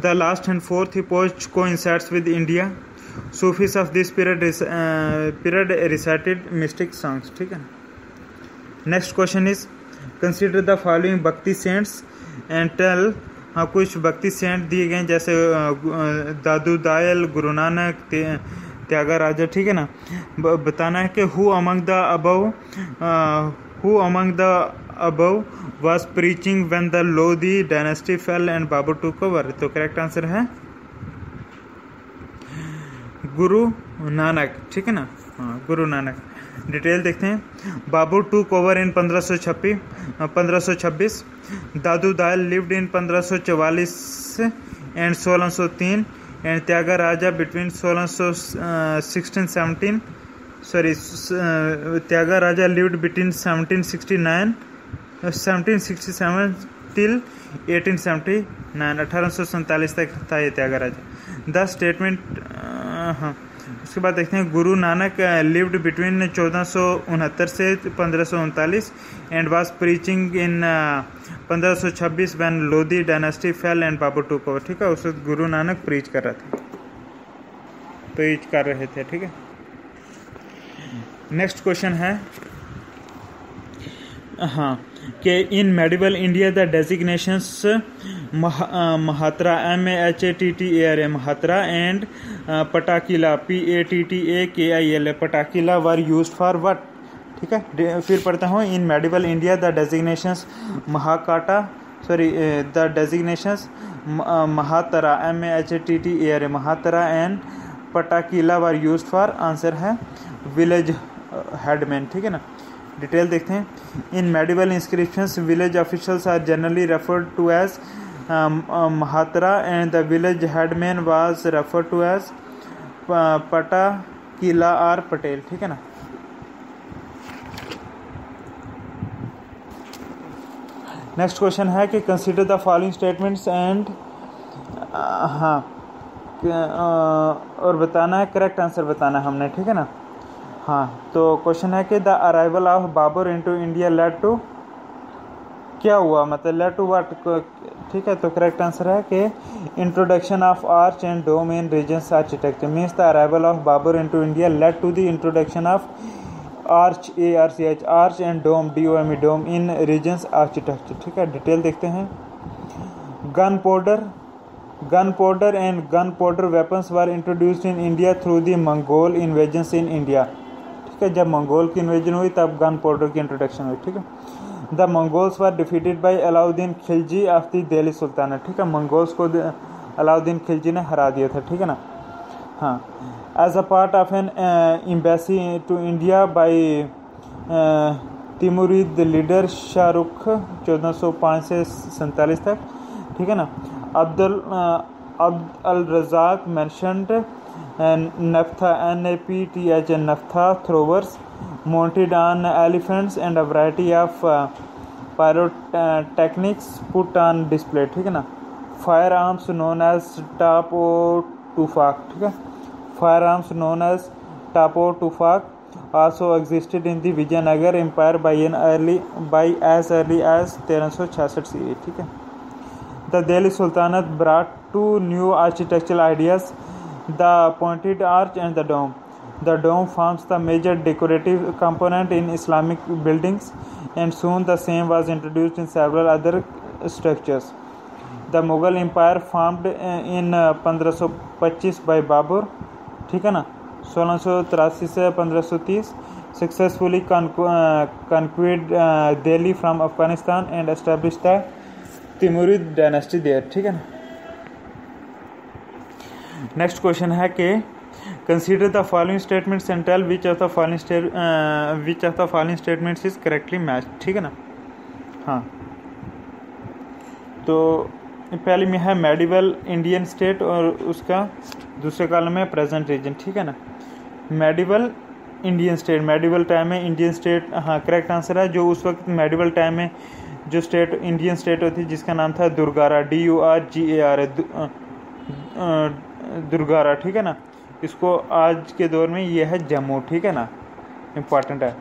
The last and fourth epoch coincides with India. Sufis of this period recited mystic songs. ठीक है. Next question is, consider the following Bhakti saints and tell. हाँ, कुछ भक्ति Saint दिए गए जैसे दादू दायल, गुरु नानक, त्यागराजा. ठीक है ना. बताना है कि who among the above was preaching when the Lodhi dynasty fell and Babur took over. तो करेक्ट आंसर है गुरु नानक. ठीक है ना. हाँ, गुरु नानक. डिटेल देखते हैं. Babar took over in 1526. Dadu Dayal lived in 1544 and 1603 and Tyagaraja between 1617. Tyagaraja lived between 1767 till 1879. 1847 तक था ये त्यागराजा. The statement. हाँ, उसके बाद देखते हैं. गुरु नानक लिव्ड बिटवीन 1469 से 1539 and was preaching in 1526 when Lodhi dynasty fell and Babur took over. ठीक है. उस वक्त गुरु नानक प्रीच कर रहे थे, प्रीच कर रहे थे. ठीक है. नेक्स्ट क्वेश्चन है, हाँ, कि in medieval India the designations Mahattara, MAHATTARA, Mahattara and Pattakila, PATTAKILA, Pattakila were used for what. ठीक है. फिर पढ़ता हूँ. In medieval India the designations the designations Mahattara, MAHATTARA, Mahattara and Pattakila were used for. Answer है विलेज हेडमैन. ठीक है ना. डिटेल देखते हैं. In medieval inscriptions village officials are generally referred to as Mahattara and the village headman was referred to as पटाकिला are Patel. ठीक है ना. Next question है कि consider the following statements and, हाँ, और बताना है, करेक्ट आंसर बताना है हमने. ठीक है ना. हाँ, तो क्वेश्चन है कि the arrival of Babur into India led to, क्या हुआ, मतलब लेड टू व्हाट. ठीक है. तो करेक्ट आंसर है कि introduction of arch and dome in region's architecture. Means the arrival of Babur into India led to the introduction of arch, ARCH, arch and dome, DOME, dome in region's architecture. ठीक है. Detail देखते हैं. Gun powder and gun powder weapons were introduced in India through the Mongol invasions in India. ठीक है. जब Mongol की invasion हुई तब गन पाउडर की इंट्रोडक्शन हुई. ठीक है. The Mongols were defeated by Alauddin Khilji of the Delhi Sultanate. ठीक है. मंगोल्स को अलाउद्दीन खिलजी ने हरा दिया था. ठीक है ना. हाँ, as a part of an embassy to India by Timurid leader Shahrukh 1405 से 47 तक. ठीक है ना. Abd al Razzaq mentioned naphtha, NAPTH, naphtha throwers mounted on elephants and a variety of pyrotechnics put on display. ठीक है ना. firearms known as tapo tufak. ठीक है. firearms known as tapo tufak also existed in the Vijayanagar Empire by as early as 1366 CE. ठीक है. The Delhi Sultanate brought two new architectural ideas, the pointed arch and the dome. The dome forms the major decorative component in Islamic buildings, and soon the same was introduced in several other structures. The Mughal Empire formed in 1525 by Babur. ठीक है ना. 1683 से 1530. successfully conquered Delhi from Afghanistan and established the Timurid dynasty there. ठीक है ना. Next question है कि consider the following statements and tell which of the following statements is correctly match. ठीक है ना. हाँ, तो पहले में है मेडिवल इंडियन स्टेट और उसका दूसरे कॉलम में प्रेजेंट रीजन. ठीक है ना. Medieval Indian state, medieval time में इंडियन स्टेट, हाँ करेक्ट आंसर है. जो उस वक्त मेडिवल टाइम में जो स्टेट इंडियन स्टेट होती जिसका नाम था दुर्गारा, DURGAR, दुर्गारा. ठीक है ना. इसको आज के दौर में ये है जम्मू. ठीक है ना. इम्पॉर्टेंट है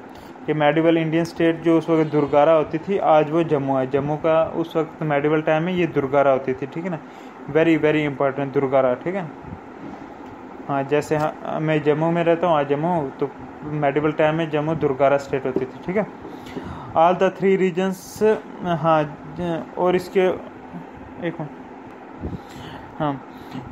कि मेडिवल इंडियन स्टेट जो उस वक्त दुर्गारा होती थी आज वो जम्मू है. जम्मू का उस वक्त मेडिवल टाइम में ये दुर्गारा होती थी. ठीक है ना. वेरी वेरी इंपॉर्टेंट दुर्गारा. ठीक है. हाँ, जैसे हाँ मैं जम्मू में रहता हूँ, आज जम्मू, तो मेडिवल टाइम में जम्मू दुर्गारा स्टेट होती थी. ठीक है. ऑल द थ्री रीजन्स, हाँ, और इसके एक हाँ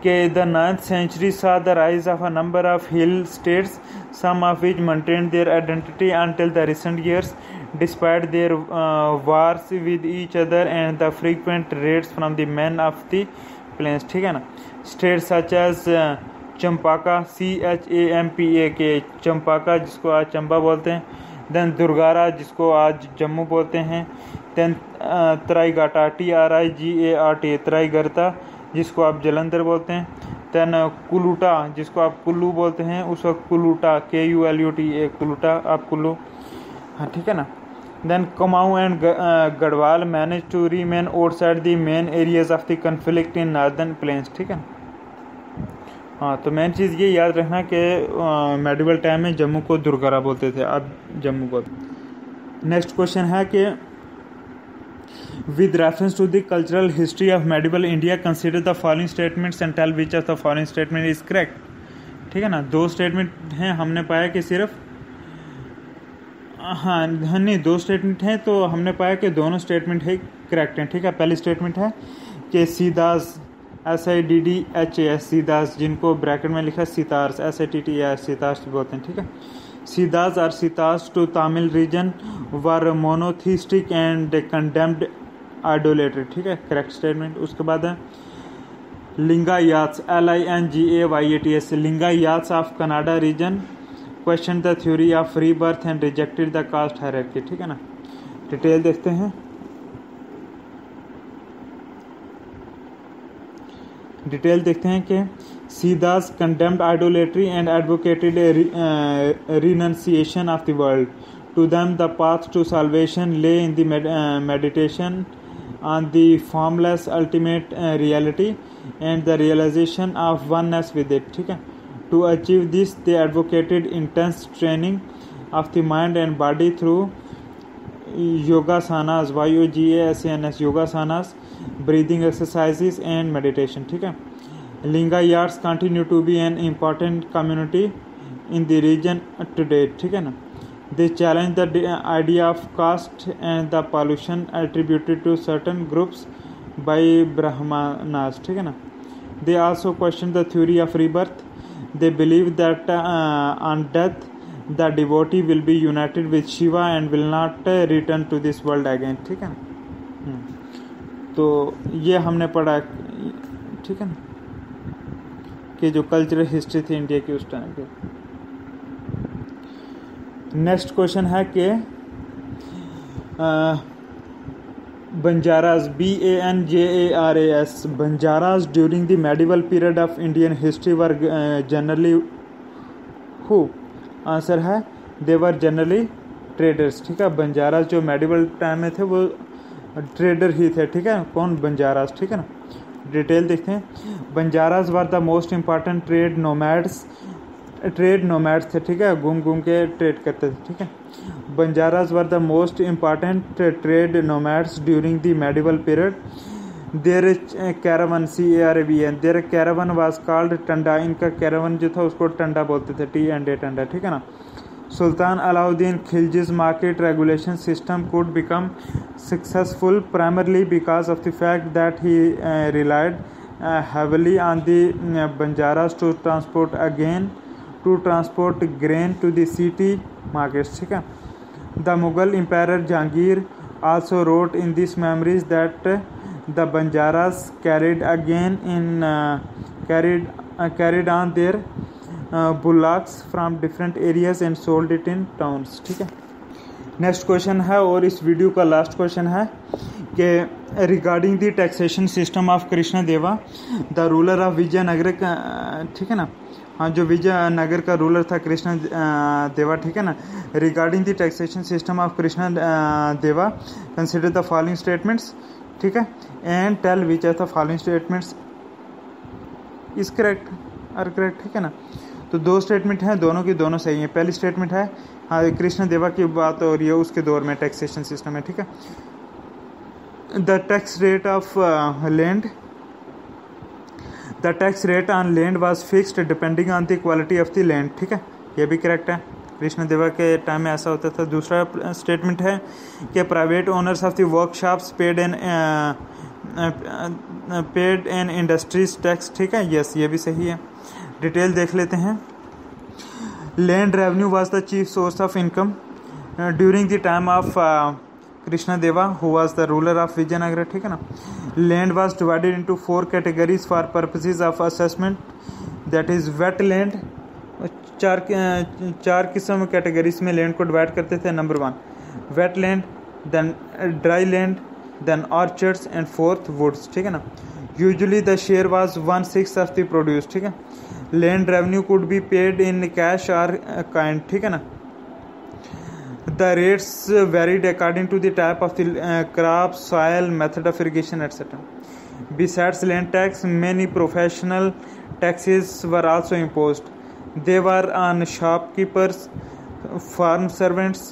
कि the 9th century saw the rise of a number of hill states, some of which maintained their identity until the recent years, despite their wars with each other and the frequent raids from the men of the plains. ठीक है ना. States such as चंपाका, CHAMPAK, चंपाका जिसको आज चंबा बोलते हैं, then दुर्गारा जिसको आज जम्मू बोलते हैं, देन त्राईगाटा, TRIGART, त्राईगरता जिसको आप जलंधर बोलते हैं, देन कुलूटा जिसको आप कुल्लू बोलते हैं, उस वक्त कुलूटा, KULUTA, कुलूटा आप कुल्लू. हाँ ठीक है ना. Then Kumaon and Garhwal manage to remain outside the main areas of the conflict in northern plains. ठीक है. हाँ, तो मेन चीज़ ये याद रखना कि मेडिवल टाइम में जम्मू को दुर्गारा बोलते थे, अब जम्मू बोलते. नेक्स्ट क्वेश्चन है कि with reference to the cultural history of medieval India, consider the following statements and tell which of the following statement is correct. ठीक है ना. दो स्टेटमेंट हैं, हमने पाया कि सिर्फ हाँ नहीं दो स्टेटमेंट हैं, तो हमने पाया कि दोनों स्टेटमेंट है करेक्ट हैं. ठीक है. पहली स्टेटमेंट है कि सीदास, SIDDHAS, सीदास, जिनको ब्रैकेट में लिखा सितार्स, SITTAS, सितार्स बोलते हैं. ठीक है. सीदास और Sittars to Tamil region were monotheistic and condemned idolatry. ठीक है. Correct statement. उसके बाद है Lingayats, LINGAYATS, Lingayats of Kannada region question the theory of rebirth and rejected the caste hierarchy. ठीक है ना. डिटेल देखते हैं. कि Siddhas condemned idolatry and advocated renunciation of the world. To them the path to salvation lay in the meditation on the formless ultimate reality and the realization of oneness with it. ठीक है. To achieve this they advocated intense training of the mind and body through yogasanas, YOGASANS, yogasanas, breathing exercises and meditation. ठीक है. Lingayats continue to be an important community in the region today. ठीक है ना. They challenge the idea of caste and the pollution attributed to certain groups by Brahmanas. ठीक है ना. They also question the theory of rebirth. They believe that on death the devotee will be united with Shiva and will not return to this world again. ठीक है ना. तो ये हमने पढ़ा. ठीक है ना कि जो कल्चरल हिस्ट्री थी इंडिया की उस टाइम पे. नेक्स्ट क्वेश्चन है कि Banjaras, BANJARAS, Banjaras during the medieval period of Indian history were generally who. Answer है दे वर जनरली ट्रेडर्स. ठीक है. बंजाराज जो मेडिवल टाइम में थे वो ट्रेडर ही थे. ठीक है. कौन? बंजाराज. ठीक है ना. डिटेल देखते हैं. Banjaras were the most important trade nomads थे. ठीक है. घूम घूम के ट्रेड करते थे. ठीक है. Banjaras were the most important trade nomads during the medieval period. Their caravan, CARAVAN, their caravan was called tanda. इनका कैरावन जो था उसको टंडा बोलते थे, TNDA, टंडा. ठीक है ना. Sultan Alauddin Khilji's market regulation system could become successful primarily because of the fact that he relied heavily on the Banjaras to transport to transport grain to the city markets, ठीक है। The Mughal empire Jahangir also wrote in these memories that the Banjaras carried on their bullocks from different areas and sold it in towns, ठीक है। Next question है और इस video का last question है कि regarding the taxation system of Krishna देवा the ruler of Vijayanagar, ठीक है ना। हाँ, जो विजयनगर का रूलर था कृष्ण देवा, ठीक है ना। Regarding the taxation system of Krishna Deva consider the following statements, ठीक है, and tell which are the following statements is correct और करेक्ट, ठीक है ना। तो दो स्टेटमेंट हैं, दोनों की दोनों सही हैं। पहली स्टेटमेंट है, हाँ, कृष्ण देवा की बात हो रही है, उसके दौर में टैक्सेशन सिस्टम है, ठीक है। The tax rate of land, the tax rate on land was fixed depending on the quality of the land, ठीक है, ये भी करेक्ट है। कृष्ण देवा के टाइम में ऐसा होता था। दूसरा स्टेटमेंट है कि private owners of the workshops paid an industries tax, ठीक है, यस, ये भी सही है। डिटेल देख लेते हैं। Land revenue was the chief source of income during the time of Krishna Deva who was the ruler of Vijayanagar, ठीक है ना। Land was divided into 4 categories for purposes of assessment, that is wet land. चार किस्म categories में land को divide करते थे। Number 1 wet land, then dry land, then orchards and fourth woods, ठीक है ना। Usually the share was 1/6 of the produce, ठीक है। Land revenue could be paid in cash और काइंड, ठीक है ना। The rates varied according to the type of the crop, soil, method of irrigation, etc. Besides land tax, many professional taxes were also imposed. They were on shopkeepers, farm servants,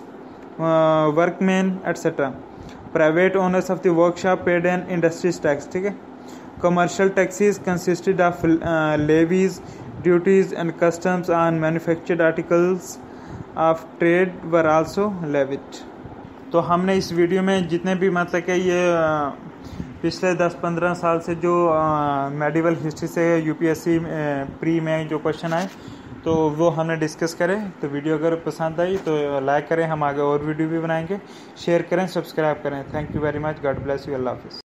workmen, etc. Private owners of the workshop paid an industries tax, ठीक है। Commercial taxes consisted of levies, duties, and customs on manufactured articles of trade were also levied. तो हमने इस video में जितने भी मतलब कि ये पिछले 10-15 साल से जो मेडिवल हिस्ट्री से यूपीएससी प्री में जो क्वेश्चन आए तो वो हमने डिस्कस करें। तो वीडियो अगर पसंद आई तो लाइक करें, हम आगे और वीडियो भी बनाएंगे। शेयर करें, सब्सक्राइब करें। Thank you very much, God bless you, अल्लाह हाफिज़।